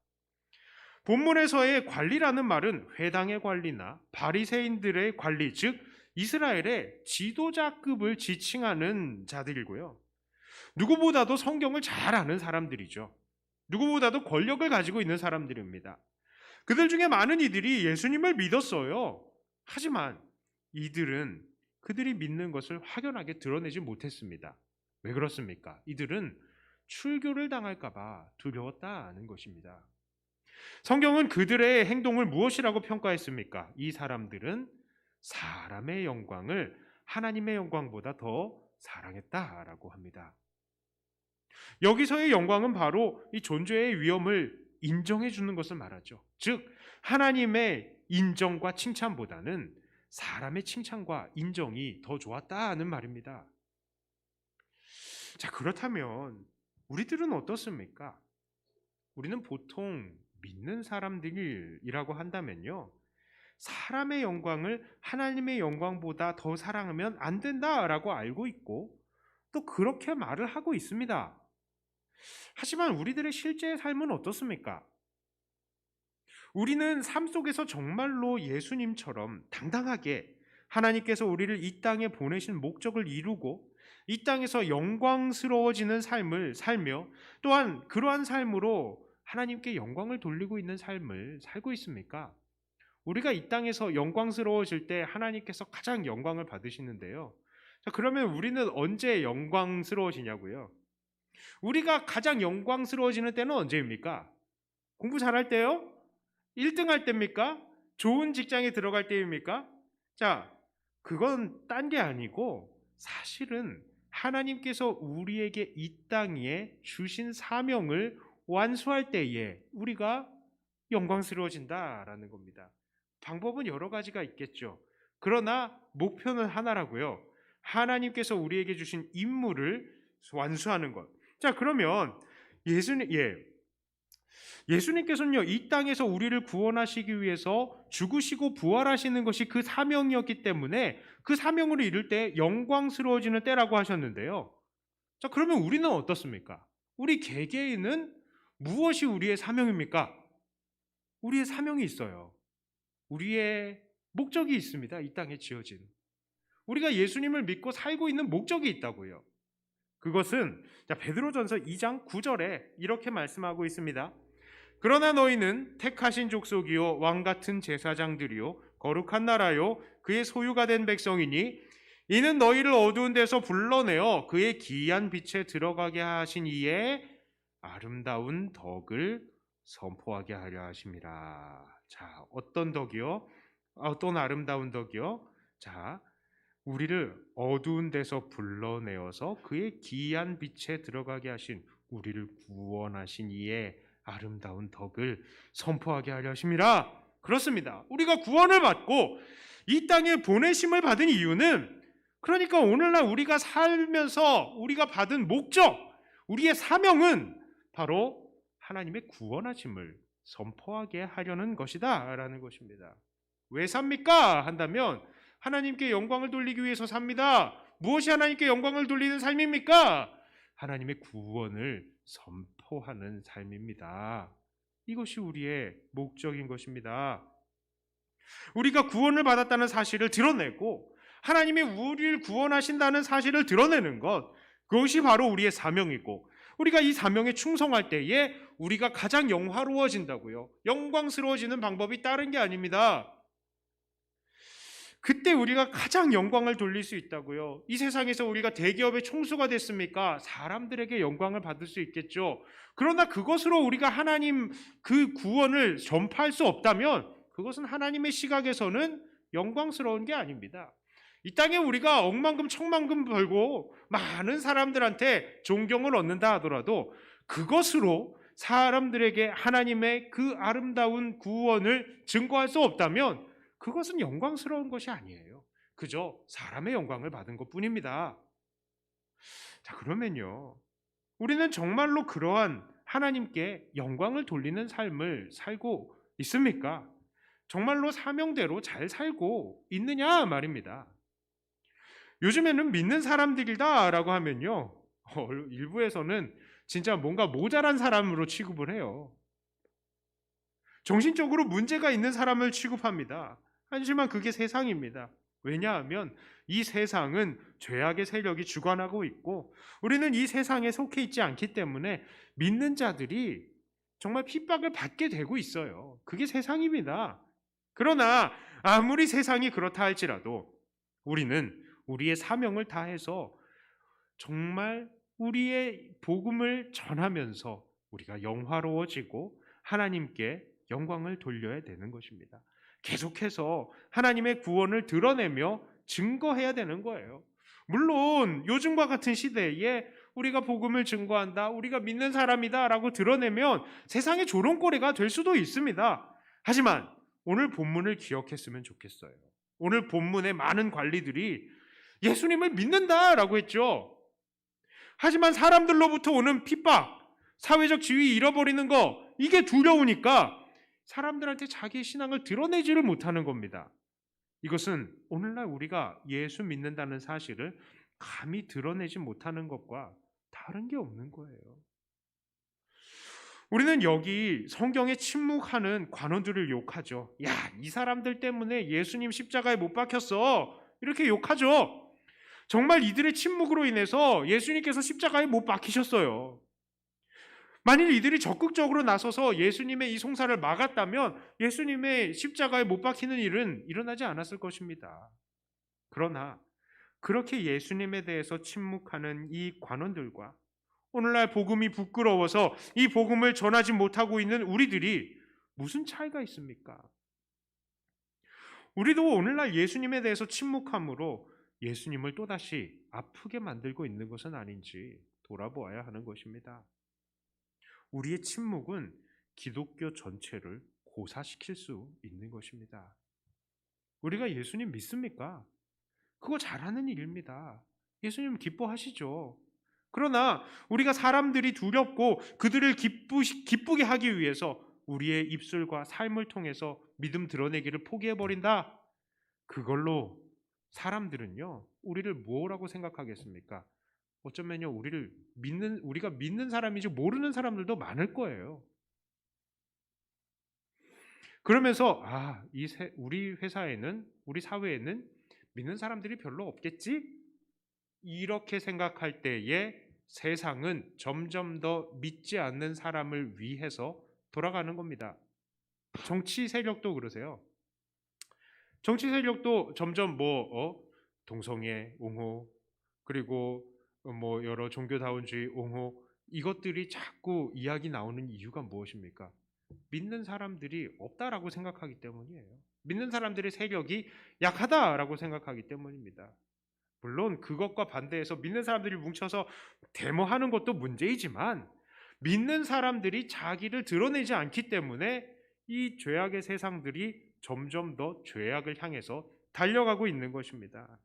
본문에서의 관리라는 말은 회당의 관리나 바리새인들의 관리, 즉 이스라엘의 지도자급을 지칭하는 자들이고요. 누구보다도 성경을 잘 아는 사람들이죠. 누구보다도 권력을 가지고 있는 사람들입니다. 그들 중에 많은 이들이 예수님을 믿었어요. 하지만 이들은 그들이 믿는 것을 확연하게 드러내지 못했습니다. 왜 그렇습니까? 이들은 출교를 당할까 봐 두려웠다는 것입니다. 성경은 그들의 행동을 무엇이라고 평가했습니까? 이 사람들은 사람의 영광을 하나님의 영광보다 더 사랑했다라고 합니다. 여기서의 영광은 바로 이 존재의 위엄을 인정해 주는 것을 말하죠. 즉 하나님의 인정과 칭찬보다는 사람의 칭찬과 인정이 더 좋았다는 말입니다. 자, 그렇다면 우리들은 어떻습니까? 우리는 보통 믿는 사람들이라고 한다면요, 사람의 영광을 하나님의 영광보다 더 사랑하면 안 된다라고 알고 있고 또 그렇게 말을 하고 있습니다. 하지만 우리들의 실제 삶은 어떻습니까? 우리는 삶 속에서 정말로 예수님처럼 당당하게 하나님께서 우리를 이 땅에 보내신 목적을 이루고 이 땅에서 영광스러워지는 삶을 살며 또한 그러한 삶으로 하나님께 영광을 돌리고 있는 삶을 살고 있습니까? 우리가 이 땅에서 영광스러워질 때 하나님께서 가장 영광을 받으시는데요. 자, 그러면 우리는 언제 영광스러워지냐고요? 우리가 가장 영광스러워지는 때는 언제입니까? 공부 잘할 때요? 1등 할 때입니까? 좋은 직장에 들어갈 때입니까? 자, 그건 딴 게 아니고 사실은 하나님께서 우리에게 이 땅에 주신 사명을 완수할 때에 우리가 영광스러워진다라는 겁니다. 방법은 여러 가지가 있겠죠. 그러나 목표는 하나라고요. 하나님께서 우리에게 주신 임무를 완수하는 것. 자, 그러면 예수님께서는요, 이 땅에서 우리를 구원하시기 위해서 죽으시고 부활하시는 것이 그 사명이었기 때문에 그 사명을 이룰 때 영광스러워지는 때라고 하셨는데요. 자, 그러면 우리는 어떻습니까? 우리 개개인은 무엇이 우리의 사명입니까? 우리의 사명이 있어요. 우리의 목적이 있습니다. 이 땅에 지어진. 우리가 예수님을 믿고 살고 있는 목적이 있다고요. 그것은 베드로전서 2장 9절에 이렇게 말씀하고 있습니다. 그러나 너희는 택하신 족속이요 왕 같은 제사장들이요 거룩한 나라요 그의 소유가 된 백성이니 이는 너희를 어두운 데서 불러내어 그의 기이한 빛에 들어가게 하신 이의 아름다운 덕을 선포하게 하려 하심이라. 자, 어떤 덕이요? 어떤 아름다운 덕이요? 자, 우리를 어두운 데서 불러내어서 그의 기이한 빛에 들어가게 하신 우리를 구원하신 이의 아름다운 덕을 선포하게 하려 하심이라. 그렇습니다. 우리가 구원을 받고 이 땅에 보내심을 받은 이유는 그러니까 오늘날 우리가 살면서 우리가 받은 목적, 우리의 사명은 바로 하나님의 구원하심을 선포하게 하려는 것이다 라는 것입니다. 왜 삽니까? 한다면 하나님께 영광을 돌리기 위해서 삽니다. 무엇이 하나님께 영광을 돌리는 삶입니까? 하나님의 구원을 선포하는 삶입니다. 이것이 우리의 목적인 것입니다. 우리가 구원을 받았다는 사실을 드러내고 하나님이 우리를 구원하신다는 사실을 드러내는 것, 그것이 바로 우리의 사명이고 우리가 이 사명에 충성할 때에 우리가 가장 영화로워진다고요. 영광스러워지는 방법이 다른 게 아닙니다. 그때 우리가 가장 영광을 돌릴 수 있다고요. 이 세상에서 우리가 대기업의 총수가 됐습니까? 사람들에게 영광을 받을 수 있겠죠. 그러나 그것으로 우리가 하나님 그 구원을 전파할 수 없다면 그것은 하나님의 시각에서는 영광스러운 게 아닙니다. 이 땅에 우리가 억만금 천만금 벌고 많은 사람들한테 존경을 얻는다 하더라도 그것으로 사람들에게 하나님의 그 아름다운 구원을 증거할 수 없다면 그것은 영광스러운 것이 아니에요. 그저 사람의 영광을 받은 것뿐입니다. 자, 그러면요, 우리는 정말로 그러한 하나님께 영광을 돌리는 삶을 살고 있습니까? 정말로 사명대로 잘 살고 있느냐 말입니다. 요즘에는 믿는 사람들이다라고 하면요, 일부에서는 진짜 뭔가 모자란 사람으로 취급을 해요. 정신적으로 문제가 있는 사람을 취급합니다. 하지만 그게 세상입니다. 왜냐하면 이 세상은 죄악의 세력이 주관하고 있고 우리는 이 세상에 속해 있지 않기 때문에 믿는 자들이 정말 핍박을 받게 되고 있어요. 그게 세상입니다. 그러나 아무리 세상이 그렇다 할지라도 우리는 우리의 사명을 다해서 정말 우리의 복음을 전하면서 우리가 영화로워지고 하나님께 영광을 돌려야 되는 것입니다. 계속해서 하나님의 구원을 드러내며 증거해야 되는 거예요. 물론 요즘과 같은 시대에 우리가 복음을 증거한다, 우리가 믿는 사람이다 라고 드러내면 세상의 조롱거리가 될 수도 있습니다. 하지만 오늘 본문을 기억했으면 좋겠어요. 오늘 본문의 많은 관리들이 예수님을 믿는다라고 했죠. 하지만 사람들로부터 오는 핍박, 사회적 지위 잃어버리는 거, 이게 두려우니까 사람들한테 자기의 신앙을 드러내지를 못하는 겁니다. 이것은 오늘날 우리가 예수 믿는다는 사실을 감히 드러내지 못하는 것과 다른 게 없는 거예요. 우리는 여기 성경에 침묵하는 관원들을 욕하죠. 야, 이 사람들 때문에 예수님 십자가에 못 박혔어. 이렇게 욕하죠. 정말 이들의 침묵으로 인해서 예수님께서 십자가에 못 박히셨어요. 만일 이들이 적극적으로 나서서 예수님의 이 송사를 막았다면 예수님의 십자가에 못 박히는 일은 일어나지 않았을 것입니다. 그러나 그렇게 예수님에 대해서 침묵하는 이 관원들과 오늘날 복음이 부끄러워서 이 복음을 전하지 못하고 있는 우리들이 무슨 차이가 있습니까? 우리도 오늘날 예수님에 대해서 침묵함으로 예수님을 또다시 아프게 만들고 있는 것은 아닌지 돌아보아야 하는 것입니다. 우리의 침묵은 기독교 전체를 고사시킬 수 있는 것입니다. 우리가 예수님 믿습니까? 그거 잘하는 일입니다. 예수님 기뻐하시죠. 그러나 우리가 사람들이 두렵고 그들을 기쁘게 하기 위해서 우리의 입술과 삶을 통해서 믿음 드러내기를 포기해버린다. 그걸로 사람들은요, 우리를 뭐라고 생각하겠습니까? 어쩌면요, 우리가 믿는 사람인지 모르는 사람들도 많을 거예요. 그러면서 우리 회사에는, 우리 사회에는 믿는 사람들이 별로 없겠지? 이렇게 생각할 때에 세상은 점점 더 믿지 않는 사람을 위해서 돌아가는 겁니다. 정치 세력도 그러세요. 정치 세력도 점점 동성애 옹호, 그리고 여러 종교다운주의 옹호, 이것들이 자꾸 이야기 나오는 이유가 무엇입니까? 믿는 사람들이 없다라고 생각하기 때문이에요. 믿는 사람들의 세력이 약하다라고 생각하기 때문입니다. 물론 그것과 반대해서 믿는 사람들이 뭉쳐서 데모하는 것도 문제이지만 믿는 사람들이 자기를 드러내지 않기 때문에 이 죄악의 세상들이 점점 더 죄악을 향해서 달려가고 있는 것입니다.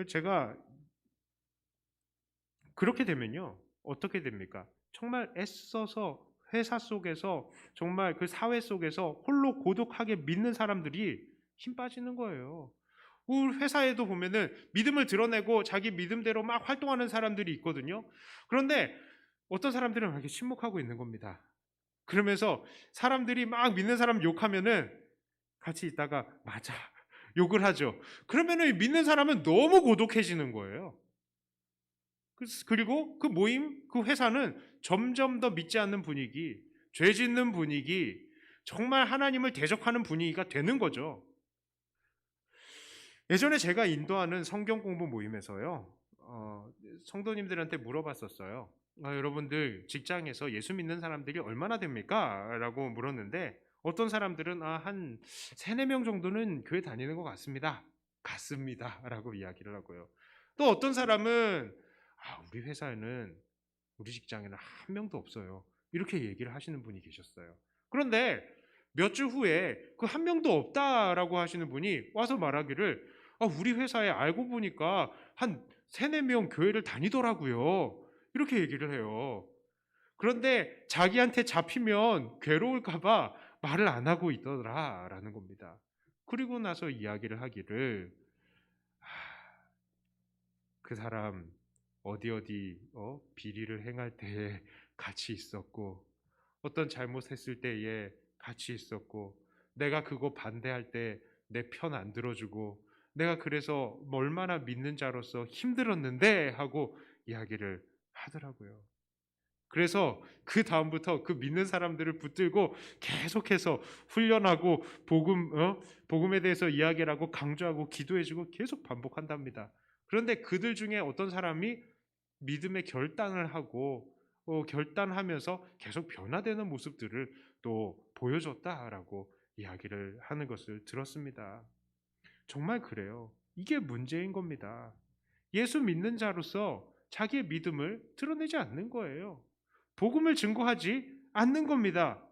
제가 그렇게 되면요, 어떻게 됩니까? 정말 애써서 회사 속에서, 정말 그 사회 속에서 홀로 고독하게 믿는 사람들이 힘 빠지는 거예요. 우리 회사에도 보면은 믿음을 드러내고 자기 믿음대로 막 활동하는 사람들이 있거든요. 그런데 어떤 사람들은 이렇게 침묵하고 있는 겁니다. 그러면서 사람들이 막 믿는 사람 욕하면은 같이 있다가 맞아 욕을 하죠. 그러면은 믿는 사람은 너무 고독해지는 거예요. 그리고 그 모임, 그 회사는 점점 더 믿지 않는 분위기, 죄 짓는 분위기, 정말 하나님을 대적하는 분위기가 되는 거죠. 예전에 제가 인도하는 성경 공부 모임에서요, 성도님들한테 물어봤었어요. 여러분들 직장에서 예수 믿는 사람들이 얼마나 됩니까? 라고 물었는데 어떤 사람들은 한 3, 4명 정도는 교회 다니는 것 같습니다. 라고 이야기를 하고요. 또 어떤 사람은 우리 회사에는, 우리 직장에는 한 명도 없어요. 이렇게 얘기를 하시는 분이 계셨어요. 그런데 몇 주 후에 그 한 명도 없다라고 하시는 분이 와서 말하기를 우리 회사에 알고 보니까 한 3, 4명 교회를 다니더라고요. 이렇게 얘기를 해요. 그런데 자기한테 잡히면 괴로울까 봐 말을 안 하고 있더라라는 겁니다. 그리고 나서 이야기를 하기를 그 사람 어디 비리를 행할 때에 같이 있었고 어떤 잘못했을 때에 같이 있었고 내가 그거 반대할 때 내 편 안 들어주고 내가 그래서 얼마나 믿는 자로서 힘들었는데 하고 이야기를 하더라고요. 그래서 그 다음부터 그 믿는 사람들을 붙들고 계속해서 훈련하고 복음에 대해서 이야기를 하고 강조하고 기도해주고 계속 반복한답니다. 그런데 그들 중에 어떤 사람이 믿음의 결단을 하고 결단하면서 계속 변화되는 모습들을 또 보여줬다라고 이야기를 하는 것을 들었습니다. 정말 그래요. 이게 문제인 겁니다. 예수 믿는 자로서 자기의 믿음을 드러내지 않는 거예요. 복음을 증거하지 않는 겁니다.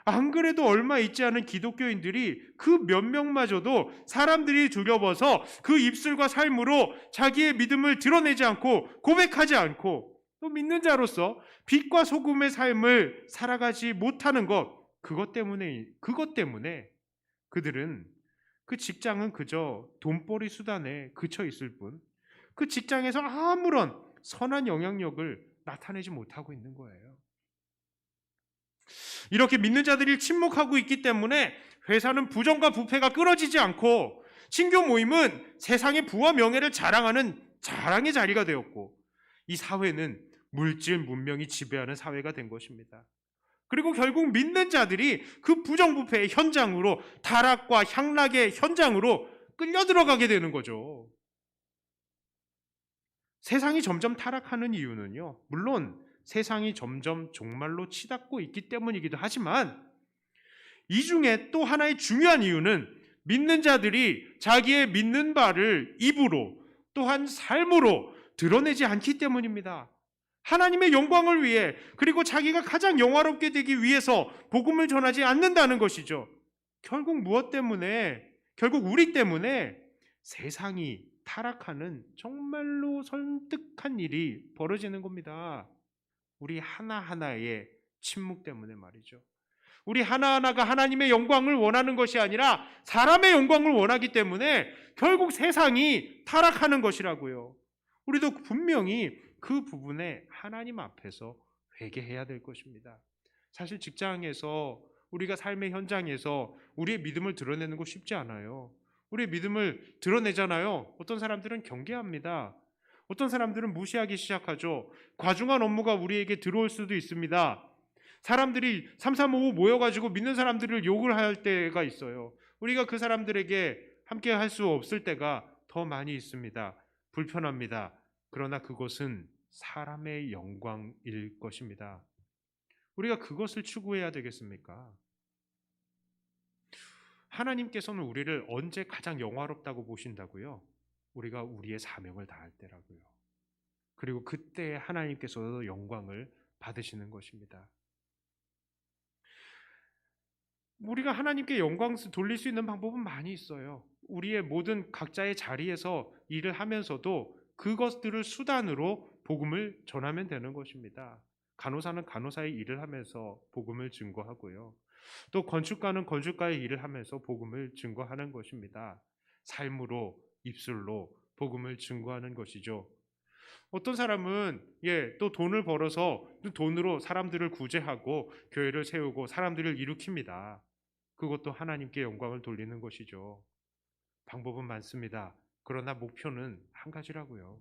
안 그래도 얼마 있지 않은 기독교인들이 그 몇 명마저도 사람들이 두려워서 그 입술과 삶으로 자기의 믿음을 드러내지 않고 고백하지 않고 또 믿는 자로서 빛과 소금의 삶을 살아가지 못하는 그것 때문에 그들은 그 직장은 그저 돈벌이 수단에 그쳐 있을 뿐 그 직장에서 아무런 선한 영향력을 나타내지 못하고 있는 거예요. 이렇게 믿는 자들이 침묵하고 있기 때문에 회사는 부정과 부패가 끊어지지 않고 신교 모임은 세상의 부와 명예를 자랑하는 자랑의 자리가 되었고 이 사회는 물질 문명이 지배하는 사회가 된 것입니다. 그리고 결국 믿는 자들이 그 부정부패의 현장으로 타락과 향락의 현장으로 끌려 들어가게 되는 거죠. 세상이 점점 타락하는 이유는요, 물론 세상이 점점 종말로 치닫고 있기 때문이기도 하지만 이 중에 또 하나의 중요한 이유는 믿는 자들이 자기의 믿는 바를 입으로 또한 삶으로 드러내지 않기 때문입니다. 하나님의 영광을 위해 그리고 자기가 가장 영화롭게 되기 위해서 복음을 전하지 않는다는 것이죠. 결국 무엇 때문에? 결국 우리 때문에 세상이 타락하는 정말로 설득한 일이 벌어지는 겁니다. 우리 하나하나의 침묵 때문에 말이죠. 우리 하나하나가 하나님의 영광을 원하는 것이 아니라 사람의 영광을 원하기 때문에 결국 세상이 타락하는 것이라고요. 우리도 분명히 그 부분에 하나님 앞에서 회개해야 될 것입니다. 사실 직장에서 우리가 삶의 현장에서 우리의 믿음을 드러내는 거 쉽지 않아요. 우리의 믿음을 드러내잖아요. 어떤 사람들은 경계합니다. 어떤 사람들은 무시하기 시작하죠. 과중한 업무가 우리에게 들어올 수도 있습니다. 사람들이 3355 모여가지고 믿는 사람들을 욕을 할 때가 있어요. 우리가 그 사람들에게 함께 할 수 없을 때가 더 많이 있습니다. 불편합니다. 그러나 그것은 사람의 영광일 것입니다. 우리가 그것을 추구해야 되겠습니까? 하나님께서는 우리를 언제 가장 영화롭다고 보신다고요? 우리가 우리의 사명을 다할 때라고요. 그리고 그때 하나님께서도 영광을 받으시는 것입니다. 우리가 하나님께 영광 돌릴 수 있는 방법은 많이 있어요. 우리의 모든 각자의 자리에서 일을 하면서도 그것들을 수단으로 복음을 전하면 되는 것입니다. 간호사는 간호사의 일을 하면서 복음을 증거하고요. 또 건축가는 건축가의 일을 하면서 복음을 증거하는 것입니다. 삶으로, 입술로 복음을 증거하는 것이죠. 어떤 사람은 또 돈을 벌어서 돈으로 사람들을 구제하고 교회를 세우고 사람들을 일으킵니다. 그것도 하나님께 영광을 돌리는 것이죠. 방법은 많습니다. 그러나 목표는 한 가지라고요.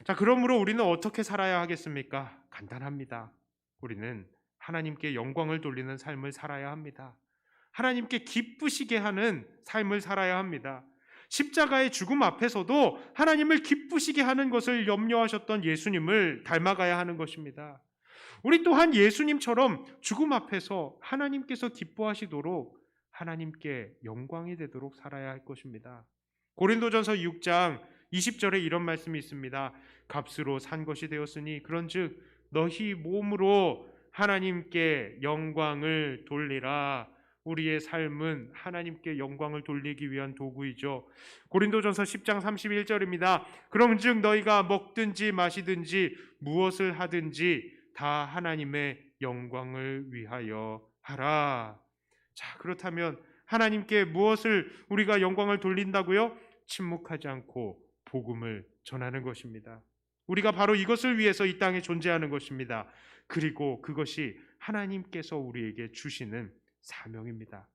자, 그러므로 우리는 어떻게 살아야 하겠습니까? 간단합니다. 우리는 하나님께 영광을 돌리는 삶을 살아야 합니다. 하나님께 기쁘시게 하는 삶을 살아야 합니다. 십자가의 죽음 앞에서도 하나님을 기쁘시게 하는 것을 염려하셨던 예수님을 닮아가야 하는 것입니다. 우리 또한 예수님처럼 죽음 앞에서 하나님께서 기뻐하시도록 하나님께 영광이 되도록 살아야 할 것입니다. 고린도전서 6장 20절에 이런 말씀이 있습니다. 값으로 산 것이 되었으니 그런즉 너희 몸으로 하나님께 영광을 돌리라. 우리의 삶은 하나님께 영광을 돌리기 위한 도구이죠. 고린도전서 10장 31절입니다. 그런즉 너희가 먹든지 마시든지 무엇을 하든지 다 하나님의 영광을 위하여 하라. 자, 그렇다면 하나님께 무엇을 우리가 영광을 돌린다고요? 침묵하지 않고 복음을 전하는 것입니다. 우리가 바로 이것을 위해서 이 땅에 존재하는 것입니다. 그리고 그것이 하나님께서 우리에게 주시는 사명입니다.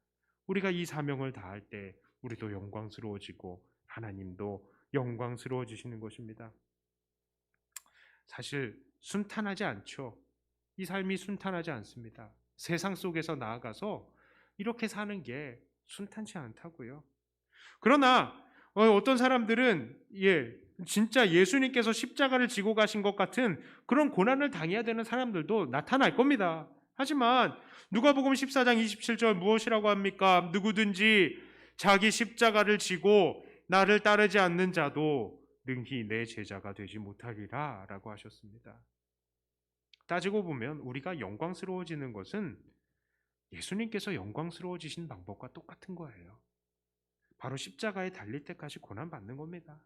우리가 이 사명을 다할 때 우리도 영광스러워지고 하나님도 영광스러워지시는 것입니다. 사실 순탄하지 않죠. 이 삶이 순탄하지 않습니다. 세상 속에서 나아가서 이렇게 사는 게 순탄치 않다고요. 그러나 어떤 사람들은 진짜 예수님께서 십자가를 지고 가신 것 같은 그런 고난을 당해야 되는 사람들도 나타날 겁니다. 하지만 누가복음 14장 27절 무엇이라고 합니까? 누구든지 자기 십자가를 지고 나를 따르지 않는 자도 능히 내 제자가 되지 못하리라 라고 하셨습니다. 따지고 보면 우리가 영광스러워지는 것은 예수님께서 영광스러워지신 방법과 똑같은 거예요. 바로 십자가에 달릴 때까지 고난받는 겁니다.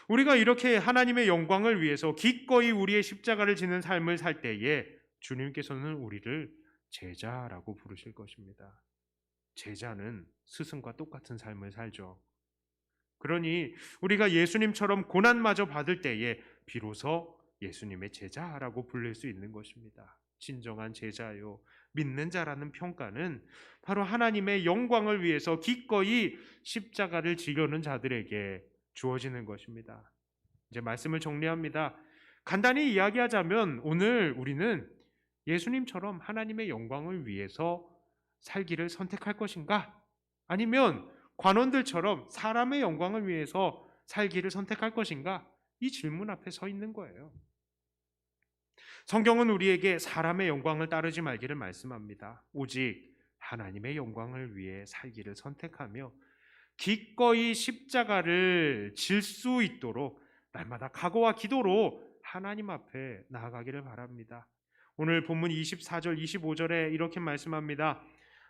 우리가 이렇게 하나님의 영광을 위해서 기꺼이 우리의 십자가를 지는 삶을 살 때에 주님께서는 우리를 제자라고 부르실 것입니다. 제자는 스승과 똑같은 삶을 살죠. 그러니 우리가 예수님처럼 고난마저 받을 때에 비로소 예수님의 제자라고 불릴 수 있는 것입니다. 진정한 제자요, 믿는 자라는 평가는 바로 하나님의 영광을 위해서 기꺼이 십자가를 지려는 자들에게 주어지는 것입니다. 이제 말씀을 정리합니다. 간단히 이야기하자면 오늘 우리는 예수님처럼 하나님의 영광을 위해서 살기를 선택할 것인가? 아니면 관원들처럼 사람의 영광을 위해서 살기를 선택할 것인가? 이 질문 앞에 서 있는 거예요. 성경은 우리에게 사람의 영광을 따르지 말기를 말씀합니다. 오직 하나님의 영광을 위해 살기를 선택하며 기꺼이 십자가를 질 수 있도록 날마다 각오와 기도로 하나님 앞에 나아가기를 바랍니다. 오늘 본문 24절 25절에 이렇게 말씀합니다.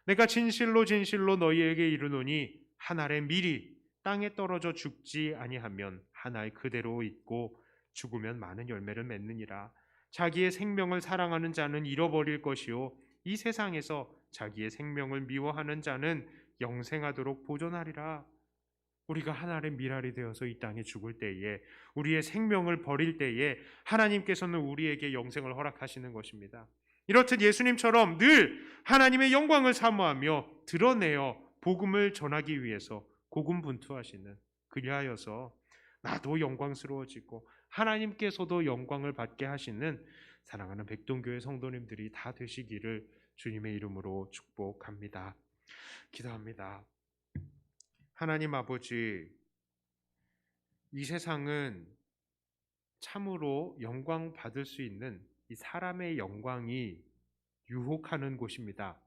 내가 진실로 진실로 너희에게 이르노니 한 알의 밀이 땅에 떨어져 죽지 아니하면 한 알 그대로 있고 죽으면 많은 열매를 맺느니라. 자기의 생명을 사랑하는 자는 잃어버릴 것이요 이 세상에서 자기의 생명을 미워하는 자는 영생하도록 보존하리라. 우리가 하나의 밀알이 되어서 이 땅에 죽을 때에 우리의 생명을 버릴 때에 하나님께서는 우리에게 영생을 허락하시는 것입니다. 이렇듯 예수님처럼 늘 하나님의 영광을 사모하며 드러내어 복음을 전하기 위해서 고군분투하시는, 그리하여서 나도 영광스러워지고 하나님께서도 영광을 받게 하시는 사랑하는 백동교회 성도님들이 다 되시기를 주님의 이름으로 축복합니다. 기도합니다. 하나님 아버지, 이 세상은 참으로 영광 받을 수 있는 이 사람의 영광이 유혹하는 곳입니다.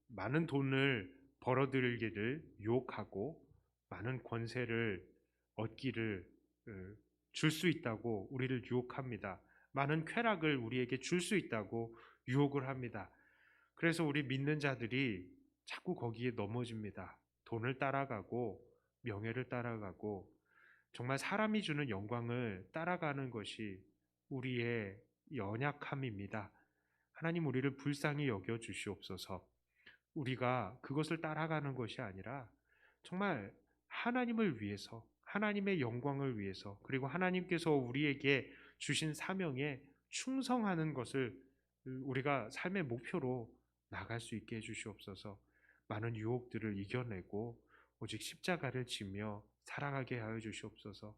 많은 돈을 벌어들이기를 유혹하고 많은 권세를 얻기를 줄 수 있다고 우리를 유혹합니다. 많은 쾌락을 우리에게 줄 수 있다고 유혹을 합니다. 그래서 우리 믿는 자들이 자꾸 거기에 넘어집니다. 돈을 따라가고 명예를 따라가고 정말 사람이 주는 영광을 따라가는 것이 우리의 연약함입니다. 하나님, 우리를 불쌍히 여겨 주시옵소서. 우리가 그것을 따라가는 것이 아니라 정말 하나님을 위해서, 하나님의 영광을 위해서, 그리고 하나님께서 우리에게 주신 사명에 충성하는 것을 우리가 삶의 목표로 나갈 수 있게 해주시옵소서. 많은 유혹들을 이겨내고 오직 십자가를 지며 살아가게 하여 주시옵소서.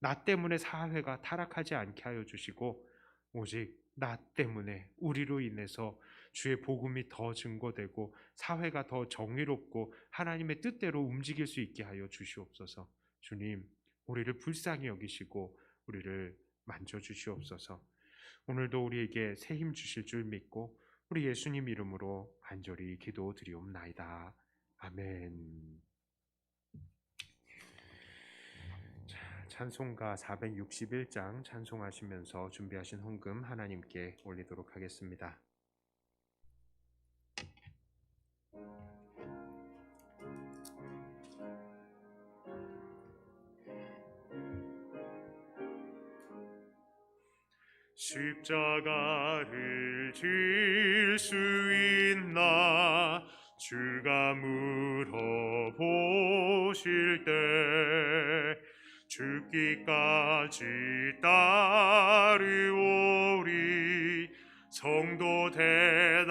나 때문에 사회가 타락하지 않게 하여 주시고 오직 나 때문에, 우리로 인해서 주의 복음이 더 증거되고 사회가 더 정의롭고 하나님의 뜻대로 움직일 수 있게 하여 주시옵소서. 주님, 우리를 불쌍히 여기시고 우리를 만져주시옵소서. 오늘도 우리에게 새 힘 주실 줄 믿고 우리 예수님 이름으로 간절히 기도드리옵나이다. 아멘. 찬송가 461장 찬송하시면서 준비하신 헌금 하나님께 올리도록 하겠습니다. 십자가를 질 수 있나 주가 물어보실 때 죽기까지 따르오리 성도 대답하였다.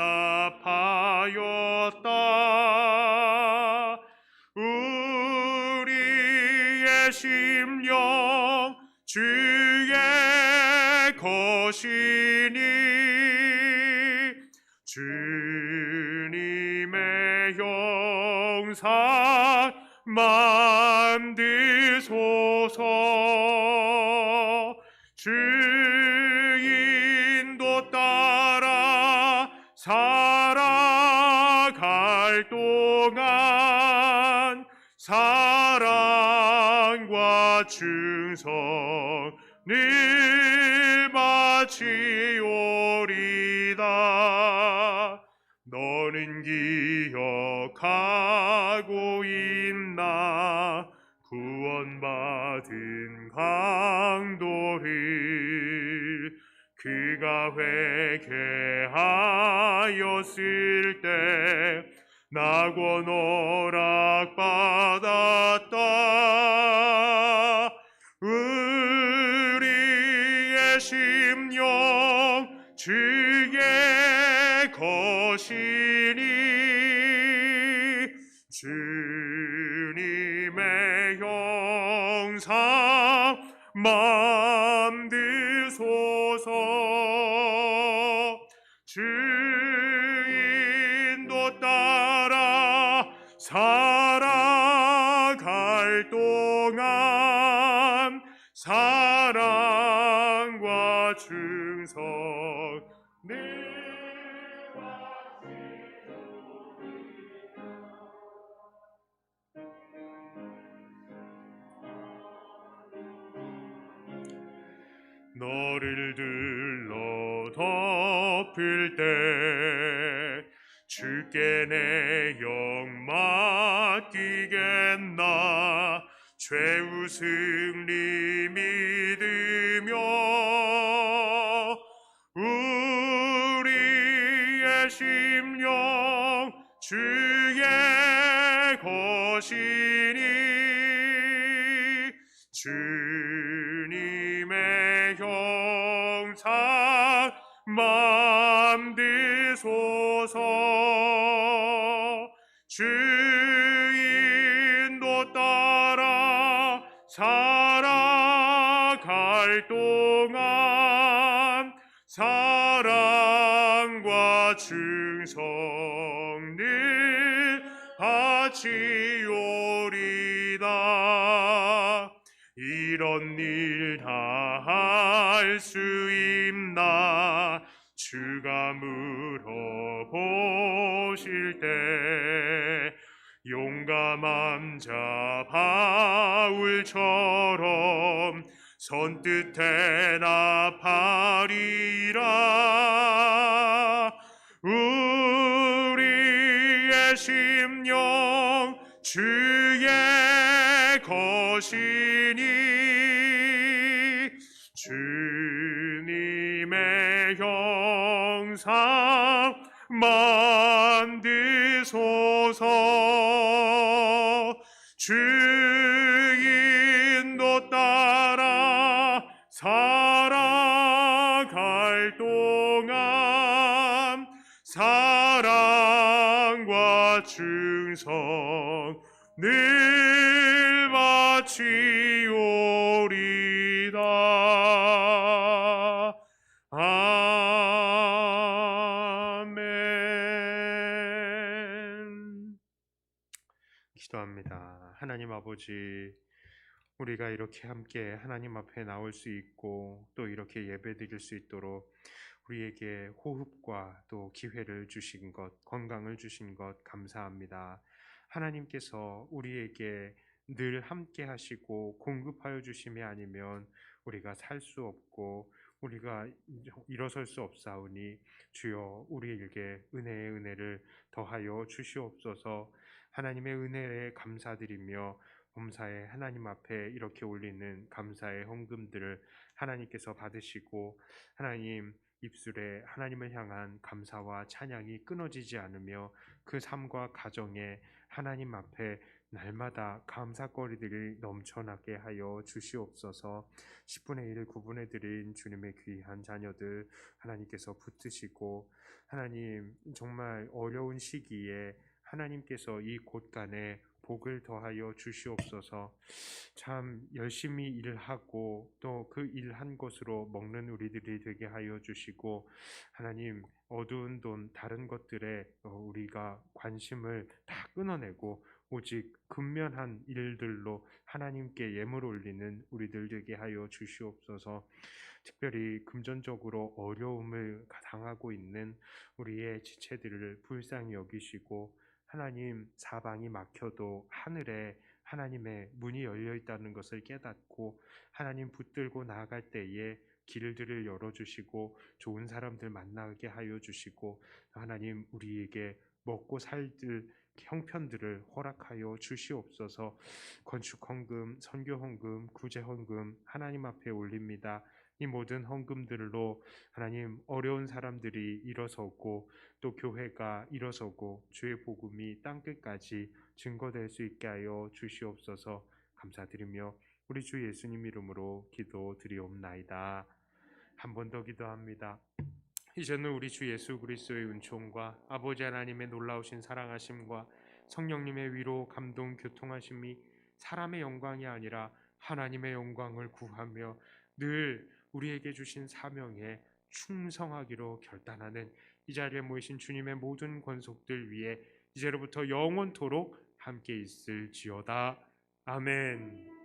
우리의 심령 주의 것이니 주님의 형상 만드소서. 주인도 따라 살아갈 동안 사랑과 충성을 바치오리다. 너는 기억하고 있나 구원받은 강도를 그가 회개하였을 때 낙원 허락받았다. 우리의 심령 주의 것이니 주님의 형상 만드소서. 주인도 따라 살아갈 동안 사랑과 충성을 너를 둘러 덮을 때 주께 내 영 맡기겠나. 죄우 승리 믿으며 우리의 심령 주의 것이니 주님의 형상 만드소서. 주인도 따라 살아갈 동안 사랑과 충성을 바치오리다. 이런 일 다 할 수 있나 주가 물어보실 때 용감한 자 바울처럼 선뜻해 나팔이라. 우리의 심령 주의 것이니 주님의 형상 만드소서. 주인도 따라 살아갈 동안 사랑과 충성을 바치오리다. 아멘. 기도합니다. 하나님 아버지, 우리가 이렇게 함께 하나님 앞에 나올 수 있고 또 이렇게 예배드릴 수 있도록 우리에게 호흡과 또 기회를 주신 것, 건강을 주신 것 감사합니다. 하나님께서 우리에게 늘 함께 하시고 공급하여 주심이 아니면 우리가 살 수 없고 우리가 일어설 수 없사오니 주여 우리에게 은혜의 은혜를 더하여 주시옵소서. 하나님의 은혜에 감사드리며 범사에 하나님 앞에 이렇게 올리는 감사의 헌금들을 하나님께서 받으시고 하나님 입술에 하나님을 향한 감사와 찬양이 끊어지지 않으며 그 삶과 가정에 하나님 앞에 날마다 감사거리들이 넘쳐나게 하여 주시옵소서. 10분의 1 구분해 드린 주님의 귀한 자녀들 하나님께서 붙드시고, 하나님 정말 어려운 시기에 하나님께서 이 곳간에 복을 더하여 주시옵소서. 참 열심히 일하고 또 그 일한 것으로 먹는 우리들이 되게 하여 주시고, 하나님 어두운 돈 다른 것들에 우리가 관심을 다 끊어내고 오직 근면한 일들로 하나님께 예물 올리는 우리들 되게 하여 주시옵소서. 특별히 금전적으로 어려움을 당하고 있는 우리의 지체들을 불쌍히 여기시고, 하나님 사방이 막혀도 하늘에 하나님의 문이 열려 있다는 것을 깨닫고 하나님 붙들고 나아갈 때에 길들을 열어주시고 좋은 사람들 만나게 하여 주시고, 하나님 우리에게 먹고 살들 형편들을 허락하여 주시옵소서. 건축 헌금, 선교 헌금, 구제 헌금 하나님 앞에 올립니다. 이 모든 헌금들로 하나님 어려운 사람들이 일어서고 또 교회가 일어서고 주의 복음이 땅끝까지 증거될 수 있게 하여 주시옵소서. 감사드리며 우리 주 예수님 이름으로 기도드리옵나이다. 한 번 더 기도합니다. 이제는 우리 주 예수 그리스도의 은총과 아버지 하나님의 놀라우신 사랑하심과 성령님의 위로 감동 교통하심이 사람의 영광이 아니라 하나님의 영광을 구하며 늘 우리에게 주신 사명에 충성하기로 결단하는 이 자리에 모이신 주님의 모든 권속들 위에 이제로부터 영원토록 함께 있을지어다. 아멘.